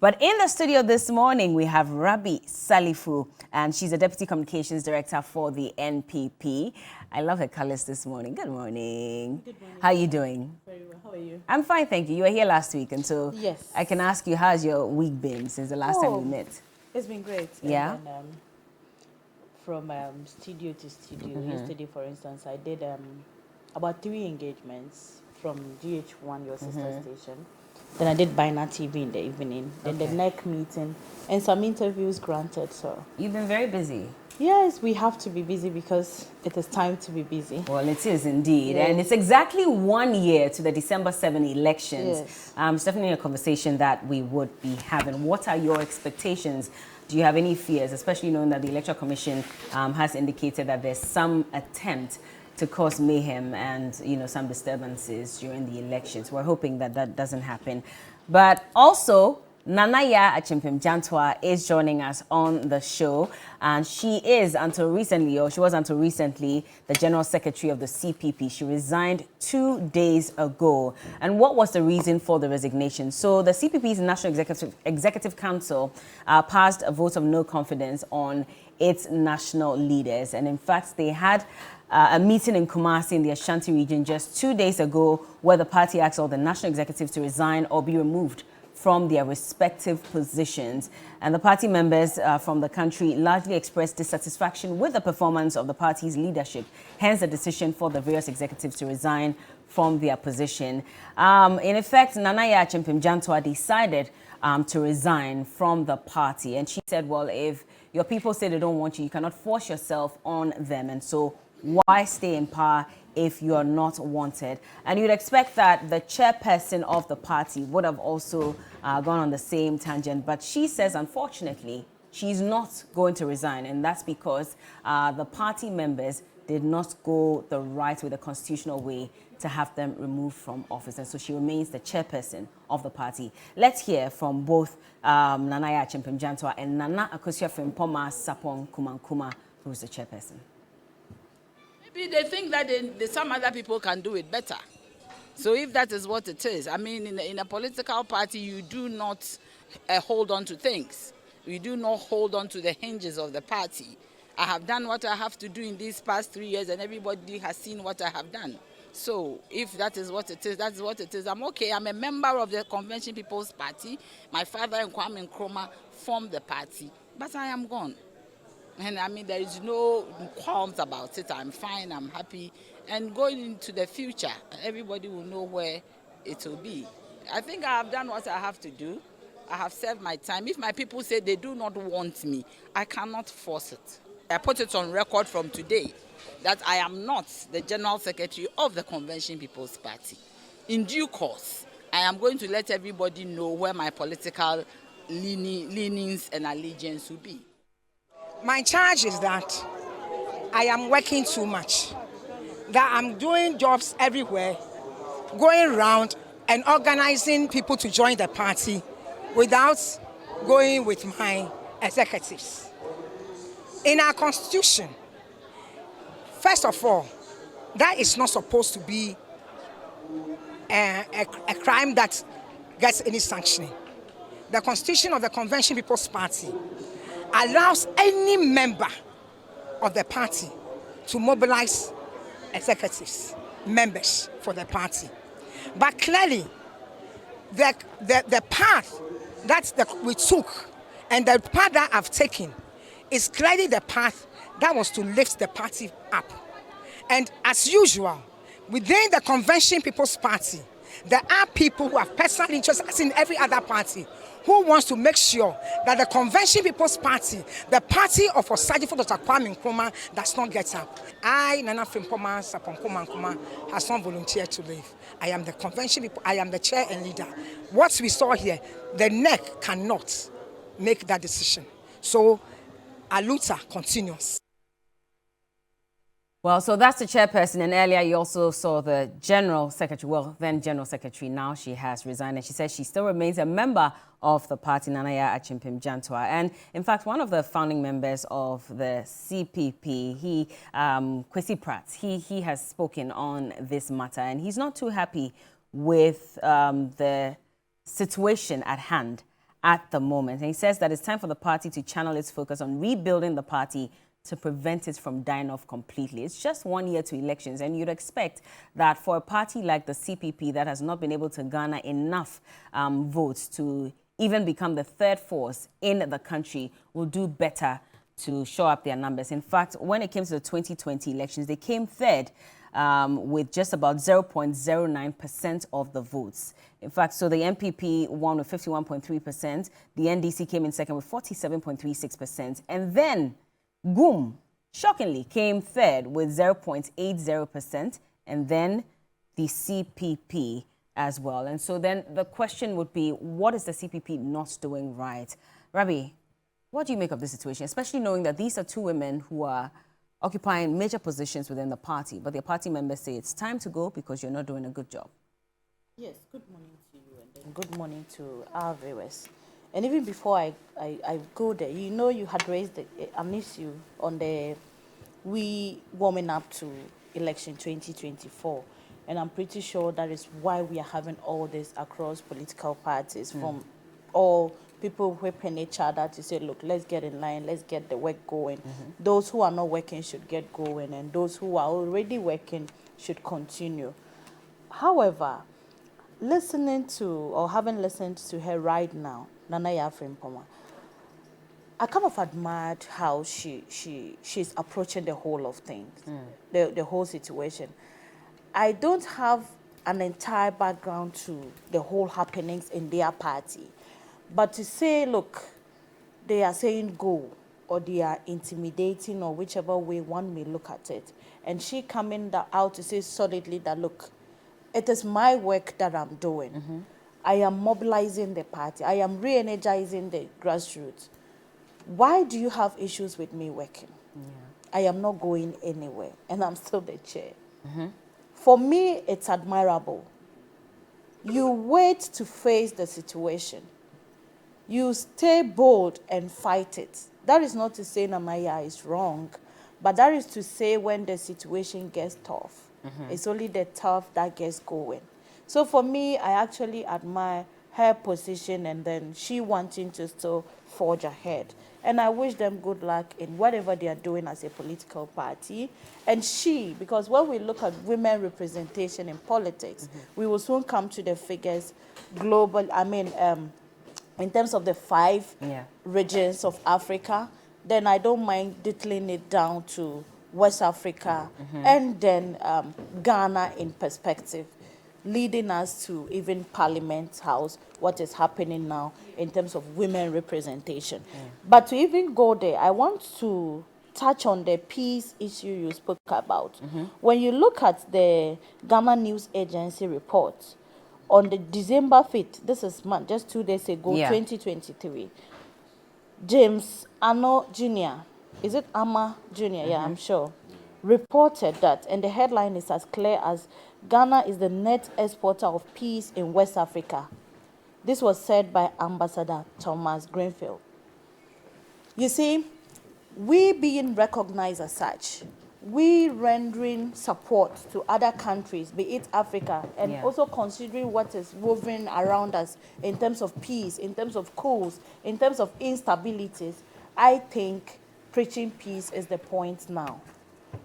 But in the studio this morning, we have Rabi Salifu, and she's a Deputy Communications Director for the NPP. I love her colors this morning. Good morning. Good morning. How are you doing? Very well. How are you? I'm fine, thank you. You were here last week, and so yes, I can ask you, how's your week been since the last time we met? It's been great. Yeah? And then, from studio to studio. Yesterday, for instance, I did about 3 engagements from GH1, your sister station. Then I did Bina TV in the evening. Then the NEC meeting and some interviews granted. So You've been very busy. yes, we have to be busy because it is time to be busy. Well, it is indeed. Yes. And it's exactly 1 year to the December 7 elections. Yes. It's definitely a conversation that we would be having. What are your expectations? Do you have any fears, especially knowing that the Electoral Commission has indicated that there's some attempt to cause mayhem and, some disturbances during the elections? We're hoping that that doesn't happen. But also, Naya Janta is joining us on the show, and she was until recently the General Secretary of the CPP. She resigned 2 days ago. And what was the reason for the resignation? So the CPP's National Executive Council passed a vote of no confidence on its national leaders. And in fact, they had a meeting in Kumasi in the Ashanti region just 2 days ago, where the party asked all the national executives to resign or be removed from their respective positions. And the party members from the country largely expressed dissatisfaction with the performance of the party's leadership, hence the decision for the various executives to resign from their position. In effect, Naya Janta decided to resign from the party. And she said, well, if your people say they don't want you, you cannot force yourself on them. And so why stay in power if you're not wanted? And you'd expect that the chairperson of the party would have also gone on the same tangent. But she says, unfortunately, she's not going to resign. And that's because the party members did not go the right way, the constitutional way, to have them removed from office. And so she remains the chairperson of the party. Let's hear from both Naya Janta and Nana Akosua Frimpoma Sapon Kumankuma, who's the chairperson. Maybe they think that some other people can do it better. So if that is what it is, I mean, in a political party, you do not hold on to things. You do not hold on to the hinges of the party. I have done what I have to do in these past 3 years, and everybody has seen what I have done. So if that is what it is, that's what it is. I'm okay. I'm a member of the Convention People's Party. My father and Kwame Nkrumah formed the party, but I am gone. And I mean, there is no qualms about it. I'm fine, I'm happy. And going into the future, everybody will know where it will be. I think I have done what I have to do. I have served my time. If my people say they do not want me, I cannot force it. I put it on record from today that I am not the General Secretary of the Convention People's Party. In due course, I am going to let everybody know where my political leanings and allegiance will be. My charge is that I am working too much, that I'm doing jobs everywhere, going around and organizing people to join the party without going with my executives. In our constitution, first of all, that is not supposed to be a crime that gets any sanctioning. The constitution of the Convention People's Party allows any member of the party to mobilize executives, members for the party. But clearly, the path that we took and the path that I've taken is clearly the path that was to lift the party up. And as usual, within the Convention People's Party, there are people who have personal interests, as in every other party, who wants to make sure that the Convention People's Party, the party of Osajifo Dr. Kwame Nkrumah, does not get up. I, Nana Frimpoma Sapon Kumankuma, has not volunteered to leave. I am the Convention people, I am the chair and leader. What we saw here, the NEC cannot make that decision. So, Aluta continues. Well, so that's the chairperson, and earlier you also saw the General Secretary, well, then General Secretary, now she has resigned, and she says she still remains a member of the party, Naya Janta. And in fact, one of the founding members of the CPP, Kwesi Pratt, he has spoken on this matter, and he's not too happy with the situation at hand at the moment. And he says that it's time for the party to channel its focus on rebuilding the party to prevent it from dying off completely. It's just 1 year to elections, and you'd expect that for a party like the CPP that has not been able to garner enough votes to even become the third force in the country, will do better to show up their numbers. In fact, when it came to the 2020 elections, they came third with just about 0.09% of the votes. In fact, so the MPP won with 51.3%, the NDC came in second with 47.36%, and then GUM, shockingly, came third with 0.80%, and then the CPP as well. And so then the question would be, what is the CPP not doing right? Rabi, what do you make of this situation, especially knowing that these are two women who are occupying major positions within the party, but their party members say it's time to go because you're not doing a good job? Yes, good morning to you, and then good morning to our viewers. And even before I go there, you know, you had raised an issue on the warming up to election 2024. And I'm pretty sure that is why we are having all this across political parties, from all people whipping each other to say, look, let's get in line, let's get the work going. Those who are not working should get going, and those who are already working should continue. However, listening to, or having listened to her right now, Naya, I kind of admired how she's approaching the whole of things, the whole situation. I don't have an entire background to the whole happenings in their party, but to say, look, they are saying go, or they are intimidating, or whichever way one may look at it, and she coming out to say solidly that, look, it is my work that I'm doing. I am mobilizing the party. I am re-energizing the grassroots. Why do you have issues with me working? I am not going anywhere, and I'm still the chair. For me, it's admirable. You wait to face the situation. You stay bold and fight it. That is not to say Naya is wrong, but that is to say when the situation gets tough. It's only the tough that gets going. So for me, I actually admire her position, and then she wanting to still forge ahead. And I wish them good luck in whatever they are doing as a political party. And because when we look at women representation in politics, we will soon come to the figures global, in terms of the 5 regions of Africa, then I don't mind diddling it down to West Africa, and then Ghana in perspective, leading us to even Parliament House, what is happening now in terms of women representation. But to even go there, I want to touch on the peace issue you spoke about. When you look at the Ghana News Agency report, on the December 5th, this is just 2 days ago, 2023, James Ano Jr., is it Ama Jr.? Yeah, I'm sure, reported that, and the headline is as clear as Ghana is the net exporter of peace in West Africa. This was said by Ambassador Thomas Greenfield. You see, we being recognized as such, we rendering support to other countries, be it Africa, and also considering what is woven around us in terms of peace, in terms of coups, in terms of instabilities, I think preaching peace is the point now.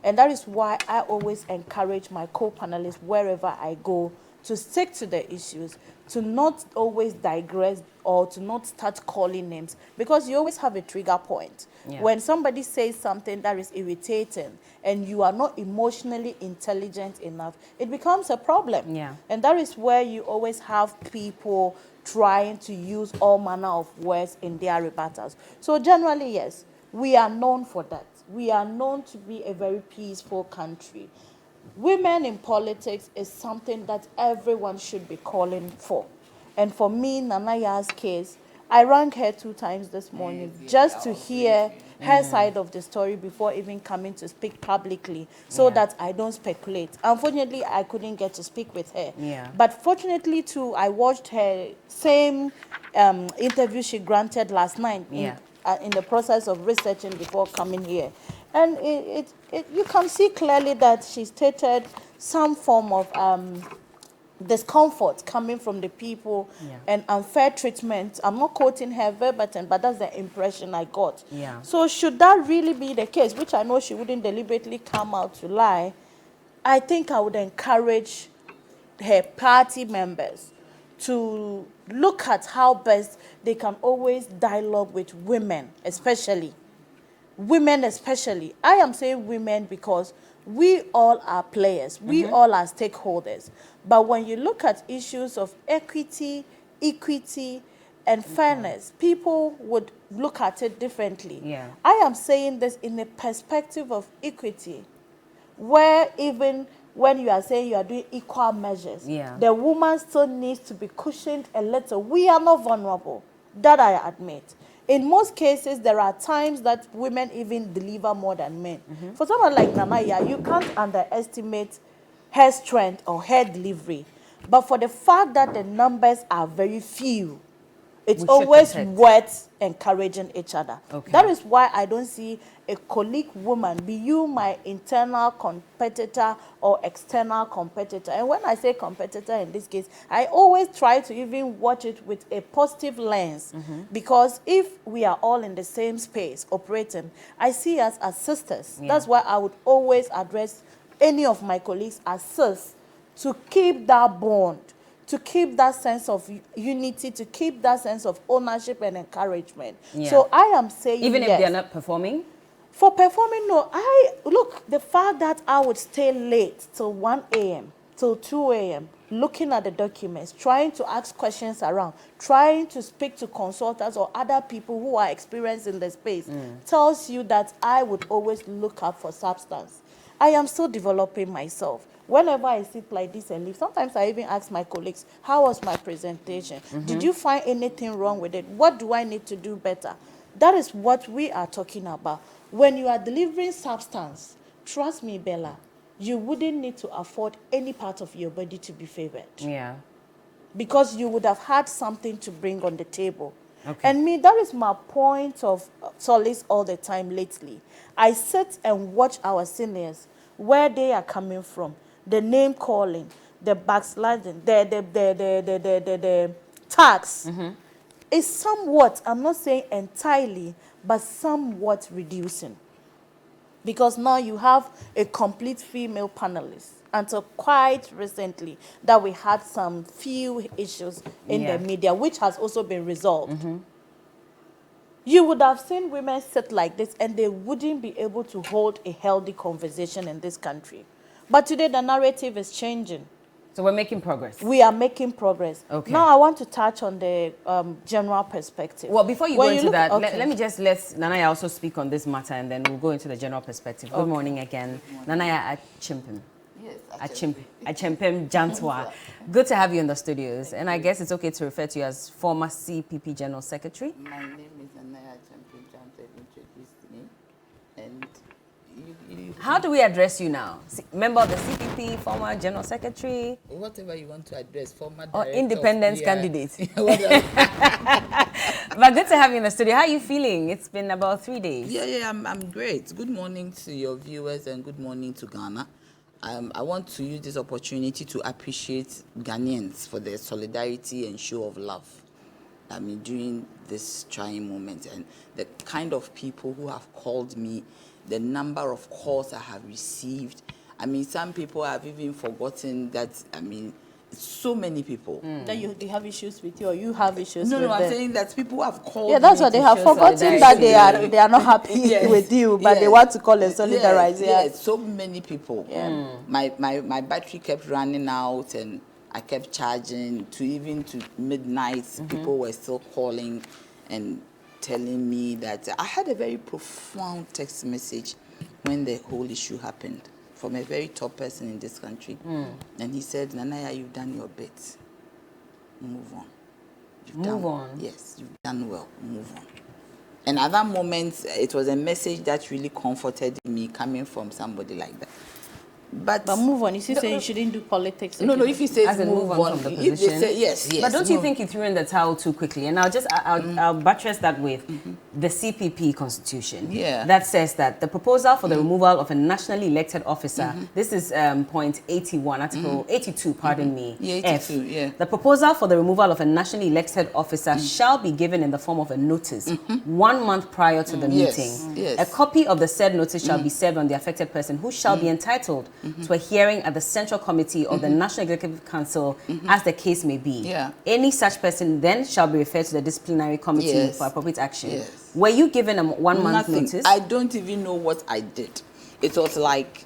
And that is why I always encourage my co-panelists wherever I go to stick to the issues, to not always digress or to not start calling names, because you always have a trigger point. When somebody says something that is irritating and you are not emotionally intelligent enough, it becomes a problem. And that is where you always have people trying to use all manner of words in their rebuttals. So generally, yes, we are known for that. We are known to be a very peaceful country. Women in politics is something that everyone should be calling for. And for me, Nanaya's case, I rang her 2 times this morning just to hear her side of the story before even coming to speak publicly, so that I don't speculate. Unfortunately, I couldn't get to speak with her. But fortunately, too, I watched her same interview she granted last night in the process of researching before coming here. And you can see clearly that she stated some form of discomfort coming from the people and unfair treatment. I'm not quoting her verbatim, but that's the impression I got. Yeah. So should that really be the case, which I know she wouldn't deliberately come out to lie, I think I would encourage her party members to look at how best they can always dialogue with women, especially. Women especially. I am saying women because we all are players. We all are stakeholders. But when you look at issues of equity, and fairness, people would look at it differently. Yeah. I am saying this in the perspective of equity, where even when you are saying you are doing equal measures, the woman still needs to be cushioned a little. We are not vulnerable. That I admit. In most cases, there are times that women even deliver more than men. For someone like Naya, you can't underestimate her strength or her delivery. But for the fact that the numbers are very few, it's always worth encouraging each other. That is why I don't see a colleague woman, be you my internal competitor or external competitor. And when I say competitor in this case, I always try to even watch it with a positive lens. Because if we are all in the same space operating, I see us as sisters. That's why I would always address any of my colleagues as sis, to keep that bond, to keep that sense of unity, to keep that sense of ownership and encouragement. So I am saying even if they're not performing? For performing, no. Look, the fact that I would stay late till 1 a.m., till 2 a.m., looking at the documents, trying to ask questions around, trying to speak to consultants or other people who are experienced in the space, tells you that I would always look up for substance. I am still developing myself. Whenever I sit like this and leave, sometimes I even ask my colleagues, how was my presentation? Did you find anything wrong with it? What do I need to do better? That is what we are talking about. When you are delivering substance, trust me, Bella, you wouldn't need to afford any part of your body to be favored. Yeah. Because you would have had something to bring on the table. And me, that is my point of solace all the time lately. I sit and watch our seniors, where they are coming from, the name calling, the backsliding, the tax. Is somewhat, I'm not saying entirely, but somewhat reducing. Because now you have a complete female panelist. Until quite recently, that we had some few issues in the media, which has also been resolved. You would have seen women sit like this and they wouldn't be able to hold a healthy conversation in this country. But today the narrative is changing. So we're making progress. We are making progress. Now I want to touch on the general perspective. Well, before you go into that, let me just let Naya also speak on this matter, and then we'll go into the general perspective. Good morning again. Naya Achimpim. Yes, Achimpim Janta. Good to have you in the studios. And I guess it's okay to refer to you as former CPP General Secretary. My name is Naya Achimpim Janta, introduced me. And how do we address you now? Member of the CPP, former General Secretary? Whatever you want to address, former or director independence candidate. But good to have you in the studio. How are you feeling? It's been about 3 days. Yeah, I'm great. Good morning to your viewers and good morning to Ghana. I want to use this opportunity to appreciate Ghanaians for their solidarity and show of love. I mean, during this trying moment, and the kind of people who have called me, the number of calls I have received. I mean, some people have even forgotten that, I mean, so many people. That they have issues with you or you have issues with them. No, I'm saying that people have called Yeah, that's what they have forgotten, that they are not happy with you, but they want to call and solidarize. Yes, so many people. My battery kept running out and I kept charging to midnight. People were still calling and telling me that I had a very profound text message when the whole issue happened from a very top person in this country. And he said, Naya, you've done your bit. Move on. Move on? Yes, you've done well. Move on. And at that moment, it was a message that really comforted me coming from somebody like that. But move on. Is he saying you shouldn't do politics? No, if he says move on from the position. If they say yes. But don't you think he threw in the towel too quickly? And I'll buttress that with the CPP constitution Yeah. that says that the proposal for the removal of a nationally elected officer, this is point 81, article 82, pardon me, Yeah, 82, F. yeah. The proposal for the removal of a nationally elected officer shall be given in the form of a notice 1 month prior to the Yes, meeting. yes. A copy of the said notice shall be served on the affected person, who shall be entitled to a hearing at the Central Committee of the National Executive Council, as the case may be. Yeah. Any such person then shall be referred to the disciplinary committee Yes. for appropriate action. Yes. Were you given a 1 month Nothing. notice? I don't even know what I did. It was like,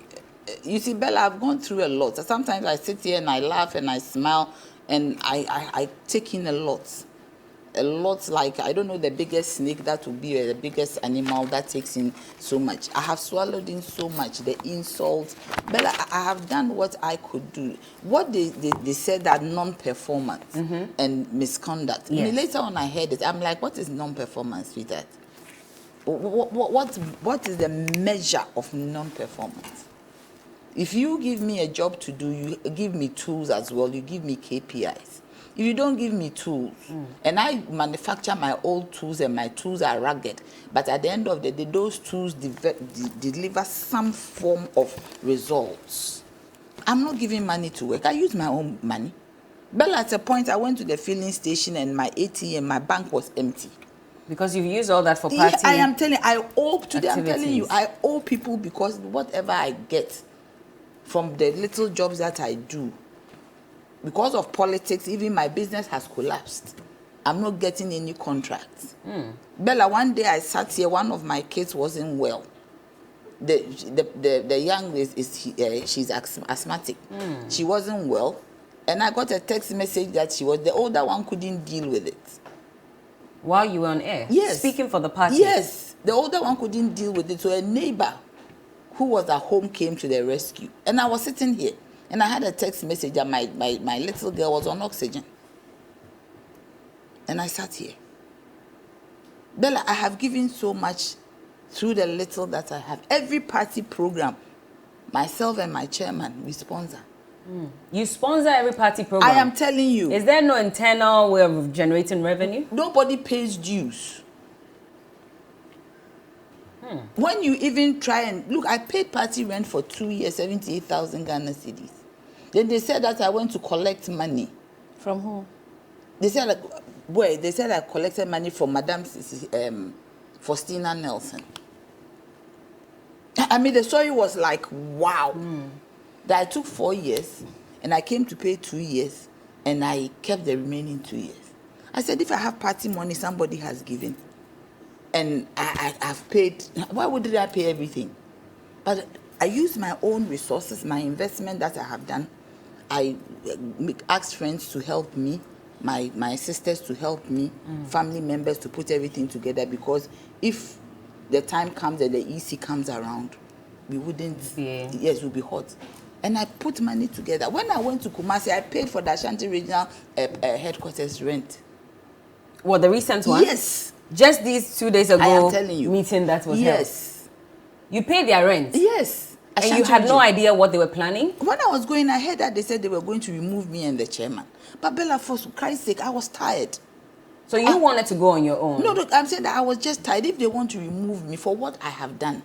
you see, Bella, I've gone through a lot. Sometimes I sit here and I laugh and I smile and I take in a lot. A lot, like, I don't know the biggest snake that will be, or the biggest animal that takes in so much. I have swallowed in so much, the insults. Bella, I have done what I could do. What they said that non-performance and misconduct. Yes. Later on I heard it. I'm like, what is non-performance with that? What is the measure of non-performance? If you give me a job to do, you give me tools as well, you give me KPIs. If you don't give me tools, and I manufacture my old tools and my tools are rugged, but at the end of the day, those tools deliver some form of results. I'm not giving money to work. I use my own money. Bella, at a point, I went to the filling station and my ATM, my bank was empty. Because you've used all that for Yeah, party. I am telling you, I owe today. I'm telling you, activities. I owe people because whatever I get from the little jobs that I do, because of politics, even my business has collapsed. I'm not getting any contracts. Bella, one day I sat here. One of my kids wasn't well. The young she's asthmatic. She wasn't well, and I got a text message that the older one couldn't deal with it. While you were on air? Yes. Speaking for the party? Yes. The older one couldn't deal with it. So a neighbor who was at home came to the rescue. And I was sitting here. And I had a text message that my little girl was on oxygen. And I sat here. Bella, I have given so much through the little that I have. Every party program, myself and my chairman, we sponsor. You sponsor every party program? I am telling you. Is there no internal way of generating revenue? Nobody pays dues. When you even try and look, I paid party rent for 2 years, 78,000 Ghana cedis. Then they said that I went to collect money. From who? They said I collected money from Madam Faustina Nelson. I mean, the story was like, wow. That I took 4 years and I came to pay 2 years and I kept the remaining 2 years. I said, if I have party money, somebody has given. And I've paid, why would I pay everything? But I use my own resources, my investment that I have done. I asked friends to help me, my sisters to help me, family members to put everything together, because if the time comes and the EC comes around, we wouldn't, yes, we'll be hot. And I put money together. When I went to Kumasi, I paid for the Ashanti Regional headquarters rent. What, the recent one? Yes. Just these 2 days ago, I am telling you. meeting that was held. Yes. You paid their rent? Yes. And you Ashanti had no region. idea what they were planning? When I was going, I heard that they said they were going to remove me and the chairman. But Bella, for Christ's sake, I was tired. So you wanted to go on your own? No, look, I'm saying that I was just tired. If they want to remove me for what I have done.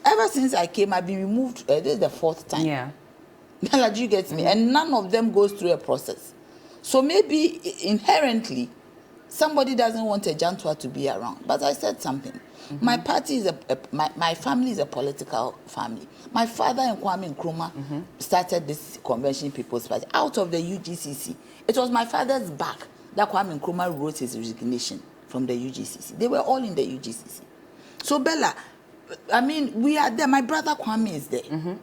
Ever since I came, I've been removed. This is the 4th time. Yeah. Bella, do you get me? And none of them goes through a process. So maybe inherently, somebody doesn't want a Janta to be around. But I said something. My party is my family is a political family. My father and Kwame Nkrumah started this Convention People's Party out of the UGCC. It was my father's back that Kwame Nkrumah wrote his resignation from the UGCC. They were all in the UGCC. So Bella, I mean, we are there. My brother Kwame is there.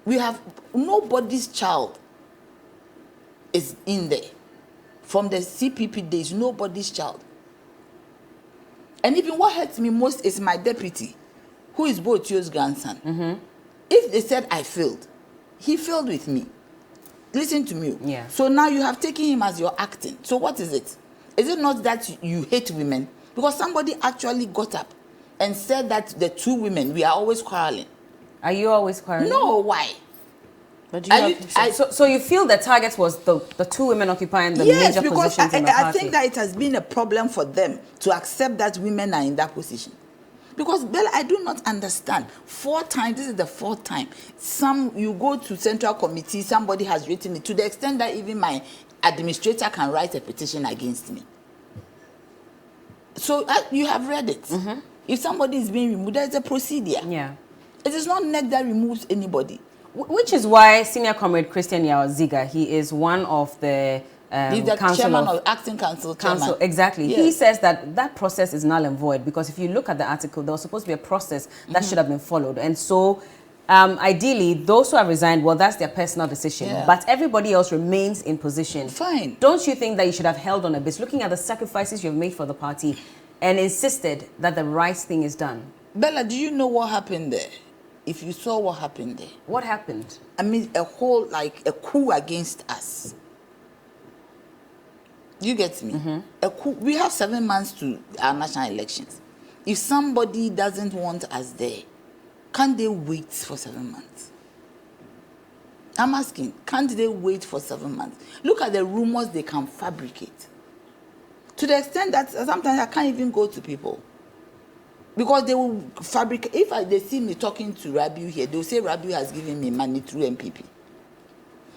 We have nobody's child is in there. From the CPP days, nobody's child. And even what hurts me most is my deputy, who is Botio's grandson. If they said I failed, he failed with me. Listen to me. Yeah. So now you have taken him as your acting. So what is it? Is it not that you hate women? Because somebody actually got up and said that the two women, we are always quarreling. Are you always quarreling? No, why? But do you have, So you feel the target was the two women occupying the yes, major because positions in the party? I think that it has been a problem for them to accept that women are in that position. Because, Bella, I do not understand. 4 times, this is the 4th time. You go to Central Committee, somebody has written it, to the extent that even my administrator can write a petition against me. So, you have read it. Mm-hmm. If somebody is being removed, there is a procedure. Yeah. It is not NEC that removes anybody. Which is why Senior Comrade Christian Yaoziga, he is one of the He's the chairman of acting council chairman. Exactly. Yes. He says that process is null and void, because if you look at the article, there was supposed to be a process that should have been followed. And so, ideally, those who have resigned, well, that's their personal decision. Yeah. But everybody else remains in position. Fine. Don't you think that you should have held on a bit, looking at the sacrifices you've made for the party, and insisted that the right thing is done? Bella, do you know what happened there? If you saw what happened there. What happened? I mean, a coup against us. You get me? Mm-hmm. A coup. We have 7 months to our national elections. If somebody doesn't want us there, can't they wait for 7 months? I'm asking, can't they wait for 7 months? Look at the rumors they can fabricate. To the extent that sometimes I can't even go to people. Because they will fabricate. If they see me talking to Rabiu here, they'll say Rabiu has given me money through MPP.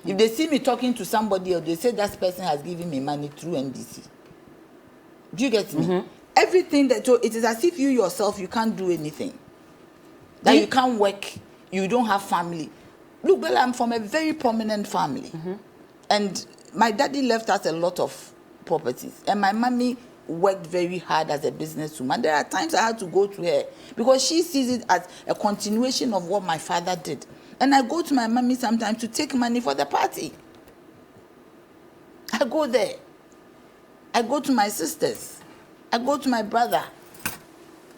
If they see me talking to somebody else, they say that person has given me money through NDC. Do you get me? Mm-hmm. Everything that, so it is as if you yourself, you can't do anything. That you can't work, you don't have family. Look, Bella, I'm from a very prominent family. Mm-hmm. And my daddy left us a lot of properties. And my mommy worked very hard as a businesswoman. There are times I had to go to her because she sees it as a continuation of what my father did. And I go to my mommy sometimes to take money for the party. I go there. I go to my sisters. I go to my brother.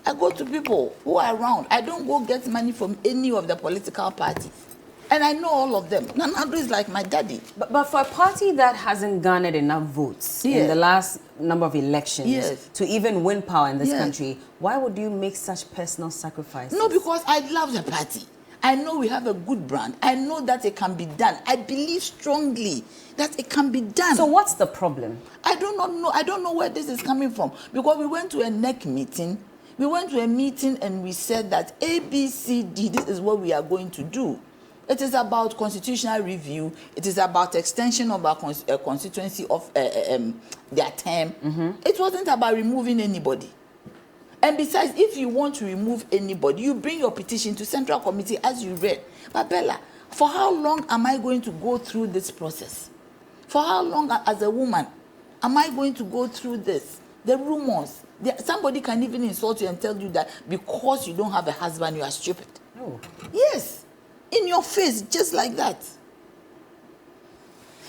I go to people who are around. I don't go get money from any of the political parties. And I know all of them. None is like my daddy. But for a party that hasn't garnered enough votes in the last number of elections to even win power in this country, why would you make such personal sacrifices? No, because I love the party. I know we have a good brand. I know that it can be done. I believe strongly that it can be done. So what's the problem? I do not know. I don't know where this is coming from. Because we went to a NEC meeting. We went to a meeting and we said that A, B, C, D, this is what we are going to do. It is about constitutional review. It is about extension of our constituency of their term. Mm-hmm. It wasn't about removing anybody. And besides, if you want to remove anybody, you bring your petition to Central Committee as you read. But Bella, for how long am I going to go through this process? For how long as a woman am I going to go through this? The rumors. Somebody can even insult you and tell you that because you don't have a husband, you are stupid. Oh. Yes. In your face, just like that.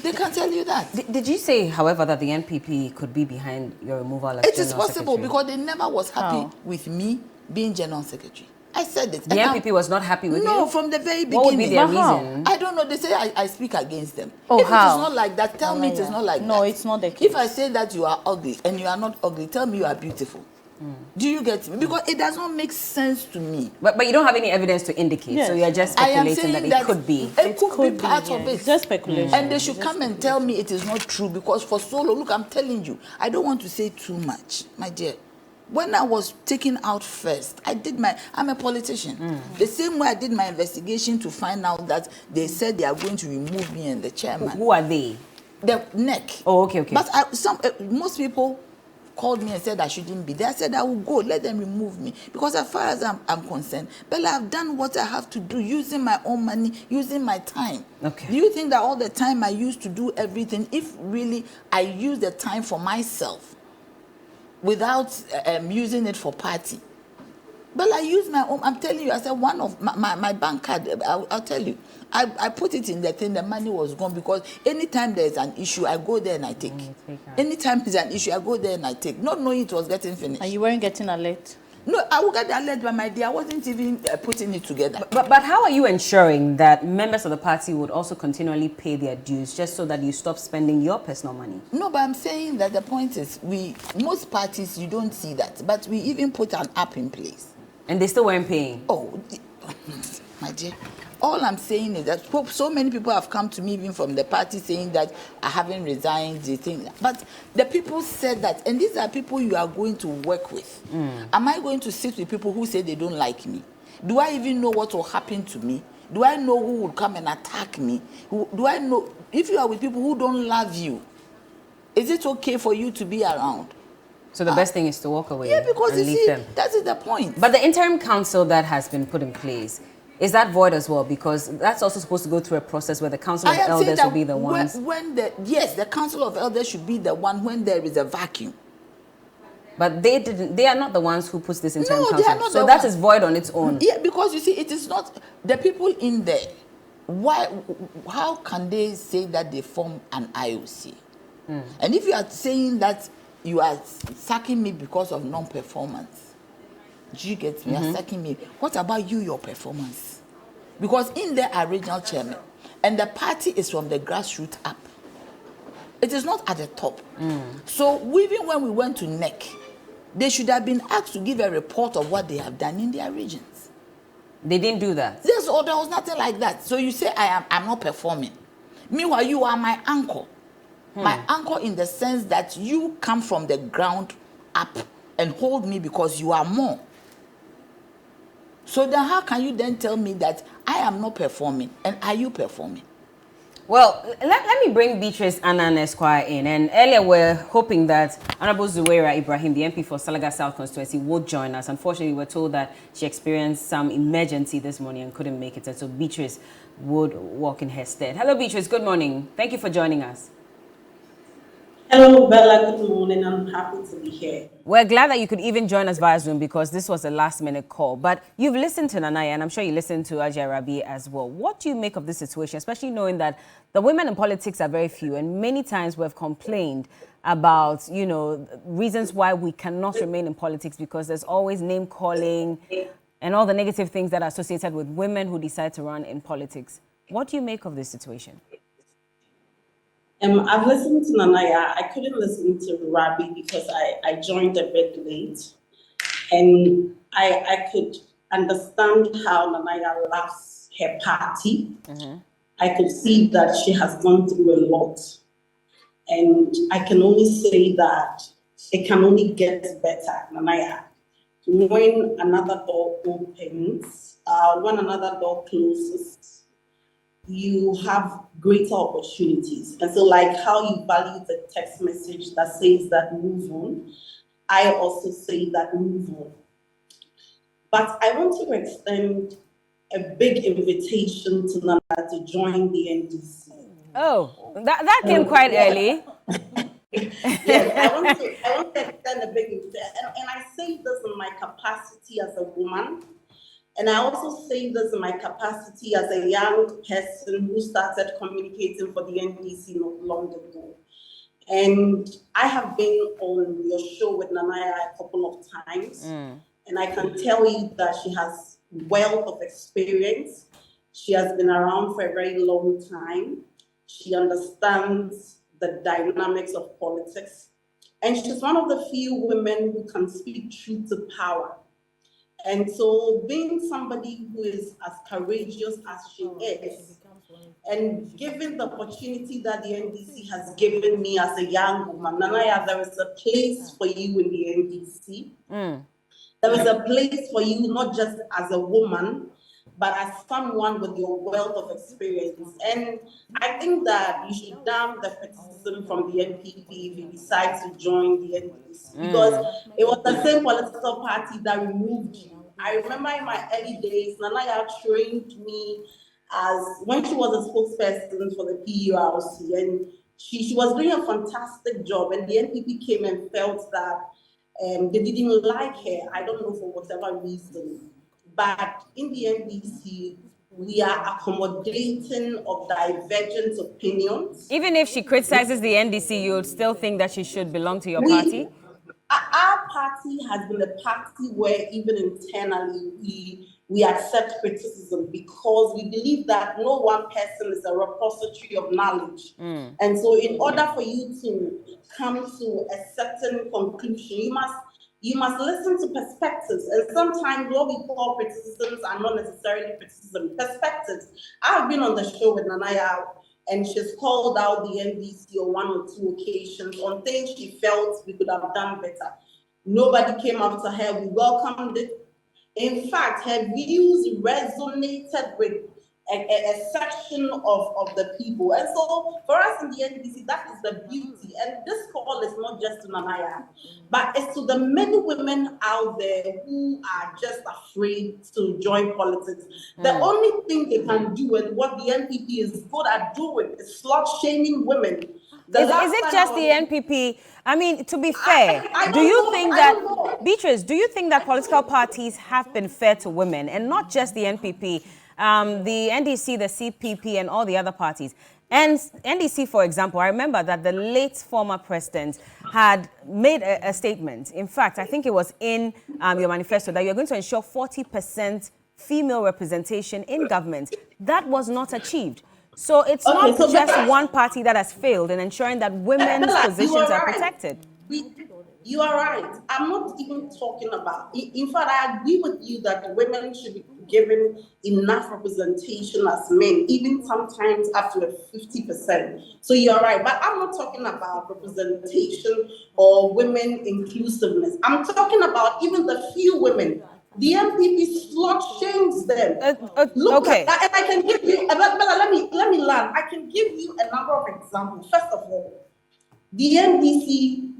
They can tell you that. Did you say, however, that the NPP could be behind your removal as It is possible because they never was happy with me being General Secretary. I said it. The NPP was not happy with you? No, from the very beginning. What would be their reason? I don't know. They say I speak against them. Oh, if how? it is not like that, tell me it is not like that. No, it's not the case. If I say that you are ugly and you are not ugly, tell me you are beautiful. Do you get me? Because it does not make sense to me. But you don't have any evidence to indicate, so you're just speculating that it could be. It could be part of it. Just speculation. And they should come and tell me it is not true because for so long, look, I'm telling you, I don't want to say too much, my dear. When I was taken out first, I'm a politician. The same way I did my investigation to find out that they said they are going to remove me and the chairman. Who are they? The NEC. Oh, okay. But most people called me and said I shouldn't be there. I said I will go, let them remove me. Because as far as I'm concerned, Bella, I've done what I have to do using my own money, using my time. Okay. Do you think that all the time I used to do everything, if really I use the time for myself without using it for party? But I use my own, I'm telling you, I said one of my bank card, I'll tell you, I put it in the thing, the money was gone because anytime there's an issue, I go there and I take. Anytime there's an issue, I go there and I take. Not knowing it was getting finished. And you weren't getting alert? No, I will get the alert, but my dear, I wasn't even putting it together. But how are you ensuring that members of the party would also continually pay their dues just so that you stop spending your personal money? No, but I'm saying that the point is, most parties, you don't see that, but we even put an app in place. And they still weren't paying? Oh, my dear. all I'm saying is that so many people have come to me even from the party saying that I haven't resigned, the thing. But the people said that, and these are people you are going to work with. Am I going to sit with people who say they don't like me? Do I even know what will happen to me? Do I know who will come and attack me? Do I know if you are with people who don't love you? Is it okay for you to be around? So the best thing is to walk away. Yeah, because and you leave see, them. that is the point. But the interim council that has been put in place, is that void as well? Because that's also supposed to go through a process where the council of elders will be the ones. The council of elders should be the one when there is a vacuum. But they are not the ones who puts this interim council. They are not so the that ones. is void on its own. Yeah, because you see, it is not the people in there. Why? How can they say that they form an IOC? And if you are saying that you are sacking me because of non-performance, do you get me? You are sacking me. What about you, your performance? Because in there are regional chairman, and the party is from the grassroots up. It is not at the top. So even when we went to NEC, they should have been asked to give a report of what they have done in their regions. They didn't do that. Yes, or there was nothing like that. So you say I'm not performing. Meanwhile, you are my anchor. My anchor in the sense that you come from the ground up and hold me because you are more. So then how can you then tell me that I am not performing and are you performing? Well, let me bring Beatrice Annan Esquire in. And earlier we're hoping that Honorable Zuwaira Ibrahim, the MP for Salaga South constituency, would join us. Unfortunately, we were told that she experienced some emergency this morning and couldn't make it. And so Beatrice would walk in her stead. Hello, Beatrice. Good morning. Thank you for joining us. Hello, Bella. Good morning. I'm happy to be here. We're glad that you could even join us via Zoom because this was a last-minute call. But you've listened to Naya, and I'm sure you listened to Ajay Rabi as well. What do you make of this situation, especially knowing that the women in politics are very few, and many times we've complained about, reasons why we cannot remain in politics because there's always name-calling and all the negative things that are associated with women who decide to run in politics. What do you make of this situation? I've listened to Naya. I couldn't listen to Rabi because I joined a bit late. And I could understand how Naya loves her party. I could see that she has gone through a lot. And I can only say that it can only get better, Naya. When another door opens, when another door closes, you have greater opportunities. And so like how you value the text message that says that move on, I also say that move on. But I want to extend a big invitation to Nana to join the NDC. Oh, that came quite early. Yes, I want to extend a big invitation. And I say this in my capacity as a woman. And I also say this in my capacity as a young person who started communicating for the NDC not long ago. And I have been on your show with Naya a couple of times. And I can tell you that she has wealth of experience. She has been around for a very long time. She understands the dynamics of politics. And she's one of the few women who can speak truth to power. And so being somebody who is as courageous as she is, and given the opportunity that the NDC has given me as a young woman, Naya, there is a place for you in the NDC. There is a place for you not just as a woman, but as someone with your wealth of experience. And I think that you should damn the criticism from the NPP if you decide to join the NDC, because it was the same political party that removed you. I remember in my early days, Naya trained me as when she was a spokesperson for the PURC, and she was doing a fantastic job, and the NPP came and felt that they didn't like her, I don't know for whatever reason. But in the NDC, we are accommodating of divergent opinions. Even if she criticizes the NDC, you would still think that she should belong to your party? Our party has been a party where even internally we accept criticism because we believe that no one person is a repository of knowledge. And so in order for you to come to a certain conclusion, you must listen to perspectives. And sometimes what we call criticisms are not necessarily criticism. Perspectives. I've been on the show with Naya, and she's called out the NDC on 1 or 2 occasions on things she felt we could have done better. Nobody came after her. We welcomed it. In fact, her views resonated with a section of the people. And so for us in the NDC, that is the beauty. And this call is not just to Naya, but it's to the many women out there who are just afraid to join politics. The only thing they can do, and what the NPP is good at doing, is slut-shaming women. Is it just the NPP? I mean, to be fair, do you think that, Beatrice, do you think that political parties have been fair to women, and not just the NPP, the NDC, the CPP, and all the other parties? And NDC, for example, I remember that the late former president had made a statement. In fact, I think it was in your manifesto that you're going to ensure 40% female representation in government. That was not achieved. So it's not just one party that has failed in ensuring that women's positions are protected. You are right. I'm not even talking about, in fact, I agree with you that women should be given enough representation as men, even sometimes up to 50%. So you're right, but I'm not talking about representation or women inclusiveness. I'm talking about even the few women. The NPP slut shames them. Look okay. at that, and I can give you, but let me learn. I can give you a number of examples. First of all, the NDC,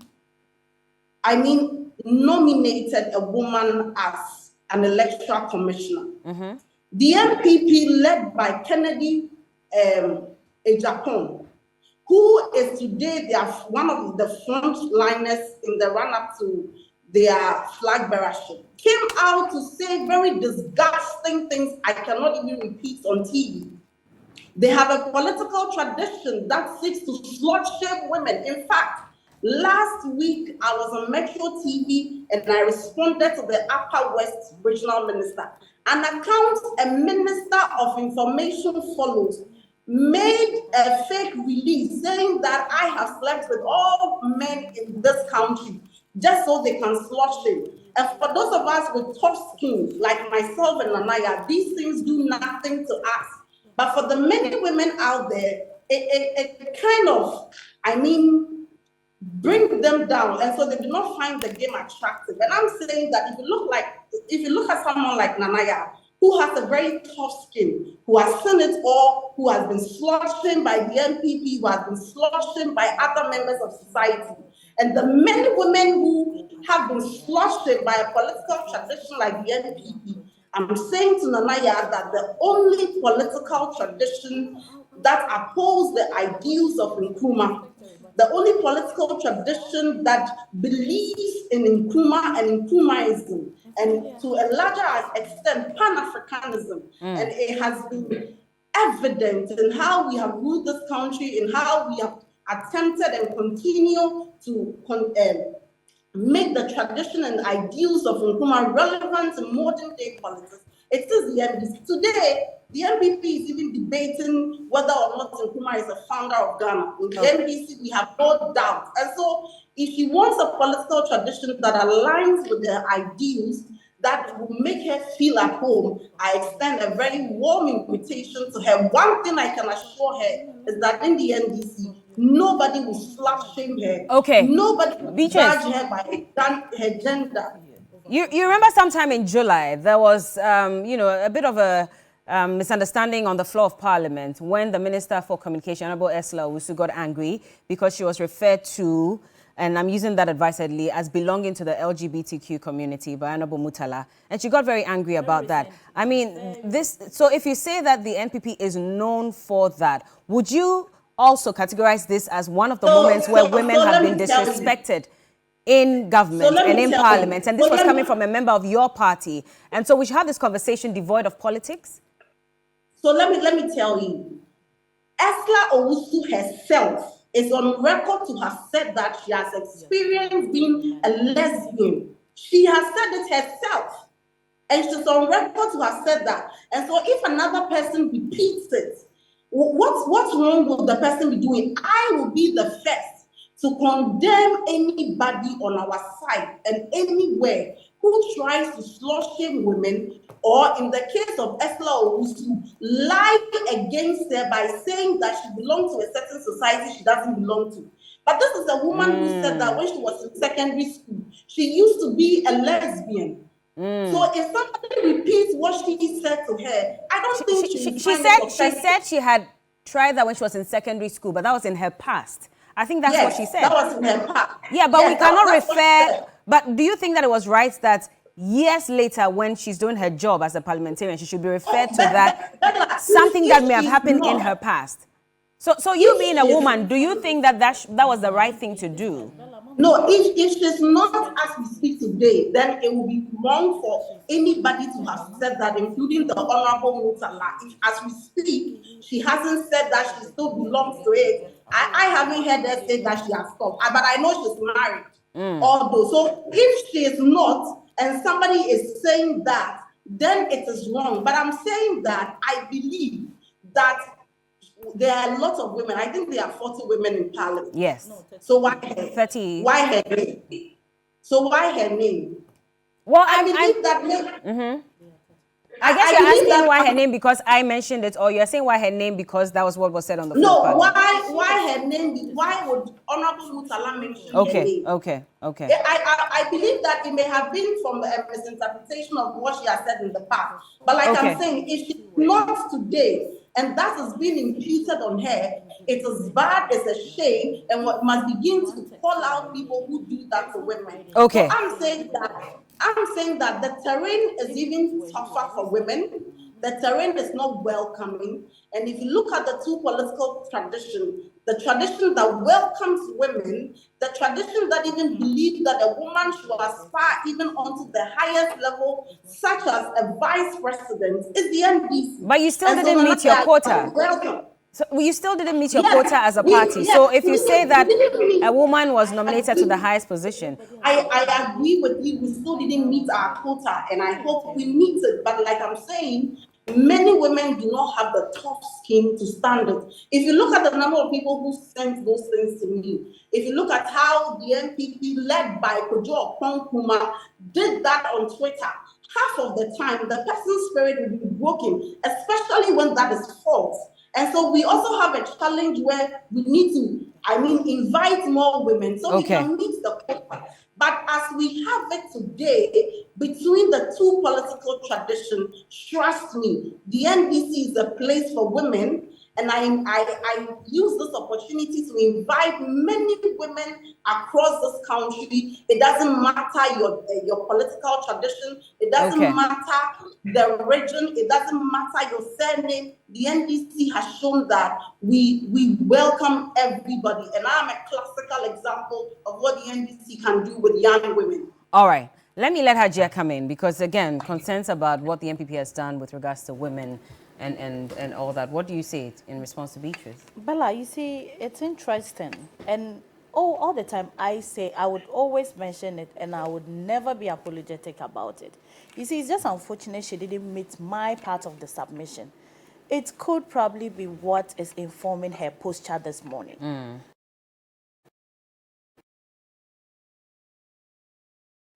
nominated a woman as an electoral commissioner. The NPP, led by Kennedy Ejapon, who is today one of the frontliners in the run-up to their flag bearership, came out to say very disgusting things I cannot even repeat on TV. They have a political tradition that seeks to slut-shame women. In fact, last week I was on Metro TV and I responded to the Upper West Regional Minister. An account a Minister of Information follows made a fake release saying that I have slept with all men in this country just so they can slut shame. And for those of us with tough skin, like myself and Naya, these things do nothing to us. But for the many women out there, it kind of, bring them down. And so they do not find the game attractive. And I'm saying that if you look at someone like Naya, who has a very tough skin, who has seen it all, who has been slut-shamed by the NPP, who has been slut-shamed by other members of society, and the many women who have been slut-shamed by a political tradition like the NPP, I'm saying to Naya that the only political tradition that upholds the ideals of Nkrumah, the only political tradition that believes in Nkrumah and Nkrumahism, and to a larger extent, Pan-Africanism, and it has been evident in how we have ruled this country, in how we have attempted and continue to make the tradition and ideals of Nkrumah relevant to modern day politics. It is the NDC. Today, the NPP is even debating whether or not Nkrumah is the founder of Ghana. In the NDC, we have no doubt. And so, if he wants a political tradition that aligns with their ideals, that will make her feel at home, I extend a very warm invitation to her. One thing I can assure her is that in the NDC, nobody will slut shame her. Okay. Nobody will judge her by her gender. You remember sometime in July, there was, a bit of a misunderstanding on the floor of Parliament when the Minister for Communication, Honorable Ursula Owusu, got angry because she was referred to, and I'm using that advisedly, as belonging to the LGBTQ community by Honorable Mutala. And she got very angry about that. So if you say that the NPP is known for that, would you also categorize this as one of the moments where women have been disrespected in government and in Parliament? And this was coming from a member of your party. And so we should have this conversation devoid of politics? So let me tell you, Ursula Owusu herself is on record to have said that she has experienced being a lesbian. She has said it herself. And she's on record to have said that. And so if another person repeats it, what's wrong with the person be doing? I will be the first to condemn anybody on our side and anywhere who tries to slut shame women, or in the case of Esther Owusu, lie against her by saying that she belongs to a certain society she doesn't belong to. But this is a woman who said that when she was in secondary school, she used to be a lesbian. So if somebody repeats what she said to her, I don't think she will find it She offensive. said she had tried that when she was in secondary school, but that was in her past. I think that's what she said. That was in her past. Yeah, but Yes, we cannot that's what she refer. said. But do you think that it was right that years later, when she's doing her job as a parliamentarian, she should be referred to that something that may have happened in her past? So you being a woman, do you think that that was the right thing to do? No, if she's not as we speak today, then it will be wrong for anybody to have said that, including the Honorable Mutala. If as we speak, she hasn't said that she still belongs to it. I haven't heard her say that she has stopped, but I know she's married. Although, so if she is not, and somebody is saying that, then it is wrong. But I'm saying that I believe that there are a lot of women. I think there are 40 women in parliament. Yes. So why her? 30. Why her name? So why her name? Well, I believe that. I guess you're asking why her name because I mentioned it, or you're saying why her name because that was what was said on the floor. No, why her name? Why would Honorable Mutala mention her name? Okay. I believe that it may have been from a misinterpretation of what she has said in the past. But like I'm saying, if she's not today, and that is being imputed on her, it is bad, it's a shame, and what must begin to call out people who do that to women. Okay. So I'm saying that the terrain is even tougher for women. The terrain is not welcoming. And if you look at the two political traditions, the tradition that welcomes women, the tradition that even believes that a woman should aspire even onto the highest level, such as a vice president, is the NDC. But you still didn't meet your quota. So you still didn't meet your quota as a party. So if you say that a woman was nominated to the highest position. I agree with you. We still didn't meet our quota, and I hope we meet it. But like I'm saying, many women do not have the tough skin to stand it. If you look at the number of people who sent those things to me, if you look at how the NPP led by Kojo Okonkuma did that on Twitter, half of the time the person's spirit will be broken, especially when that is false. And so we also have a challenge where we need to, invite more women so we can meet the quota. But as we have it today, between the two political traditions, trust me, the NDC is a place for women. And I use this opportunity to invite many women across this country. It doesn't matter your political tradition. It doesn't matter the region. It doesn't matter your surname. The NDC has shown that we welcome everybody. And I'm a classical example of what the NDC can do with young women. All right. Let me let Hajia come in because, again, concerns about what the NPP has done with regards to women and all that. What do you say in response to Beatrice? Bella, you see, it's interesting. And all the time I say, I would always mention it and I would never be apologetic about it. You see, it's just unfortunate she didn't meet my part of the submission. It could probably be what is informing her posture this morning.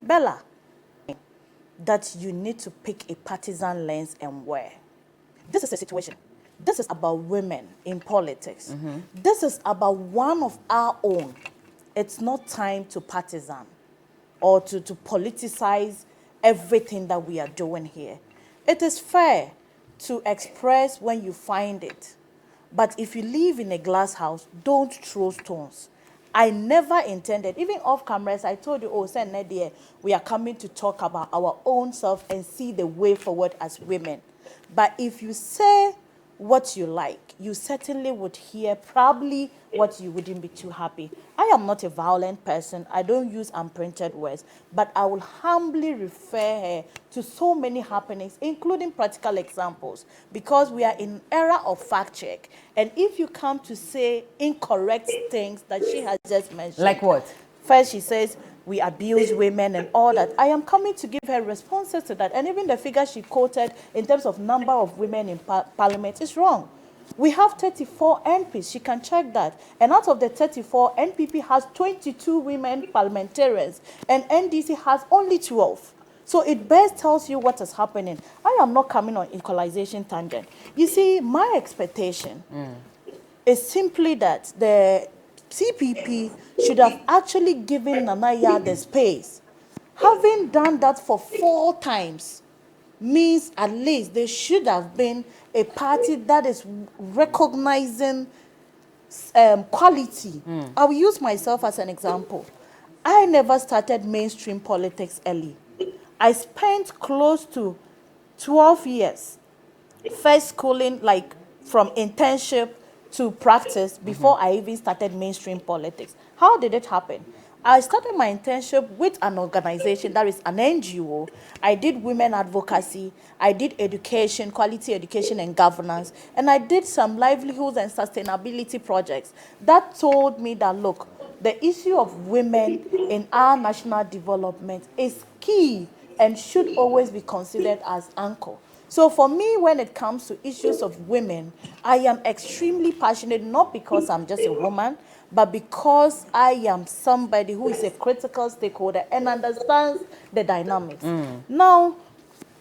Bella, that you need to pick a partisan lens and wear. This is a situation. This is about women in politics. This is about one of our own. It's not time to partisan or to politicize everything that we are doing here. It is fair to express when you find it. But if you live in a glass house, don't throw stones. I never intended, even off cameras, I told you, send Nadia, we are coming to talk about our own self and see the way forward as women. But if you say what you like, you certainly would hear probably what you wouldn't be too happy. I am not a violent person. I don't use unprinted words, but I will humbly refer her to so many happenings, including practical examples, because we are in an era of fact check. And if you come to say incorrect things that she has just mentioned. Like what? First, she says, we abuse women and all that. I am coming to give her responses to that. And even the figure she quoted in terms of number of women in parliament is wrong. We have 34 MPs. She can check that. And out of the 34, NPP has 22 women parliamentarians, and NDC has only 12. So it best tells you what is happening. I am not coming on equalization tangent. You see, my expectation is simply that the CPP should have actually given Naya the space. Having done that for 4 times means at least there should have been a party that is recognizing quality. I will use myself as an example. I never started mainstream politics early. I spent close to 12 years first schooling, like from internship to practice before I even started mainstream politics. How did it happen? I started my internship with an organization that is an NGO. I did women advocacy, I did education, quality education and governance, and I did some livelihoods and sustainability projects that told me that, look, the issue of women in our national development is key and should always be considered as anchor. So for me, when it comes to issues of women, I am extremely passionate, not because I'm just a woman, but because I am somebody who is a critical stakeholder and understands the dynamics. Now,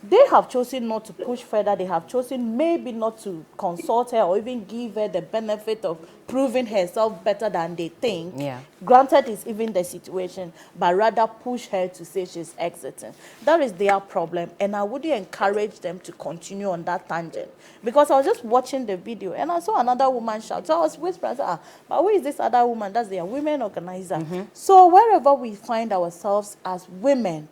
they have chosen not to push further. They have chosen maybe not to consult her or even give her the benefit of proving herself better than they think. Yeah. Granted, it's even the situation, but rather push her to say she's exiting. That is their problem, and I wouldn't encourage them to continue on that tangent. Because I was just watching the video, and I saw another woman shout. So I was whispering, I said, but who is this other woman? That's their women organizer. So wherever we find ourselves as women,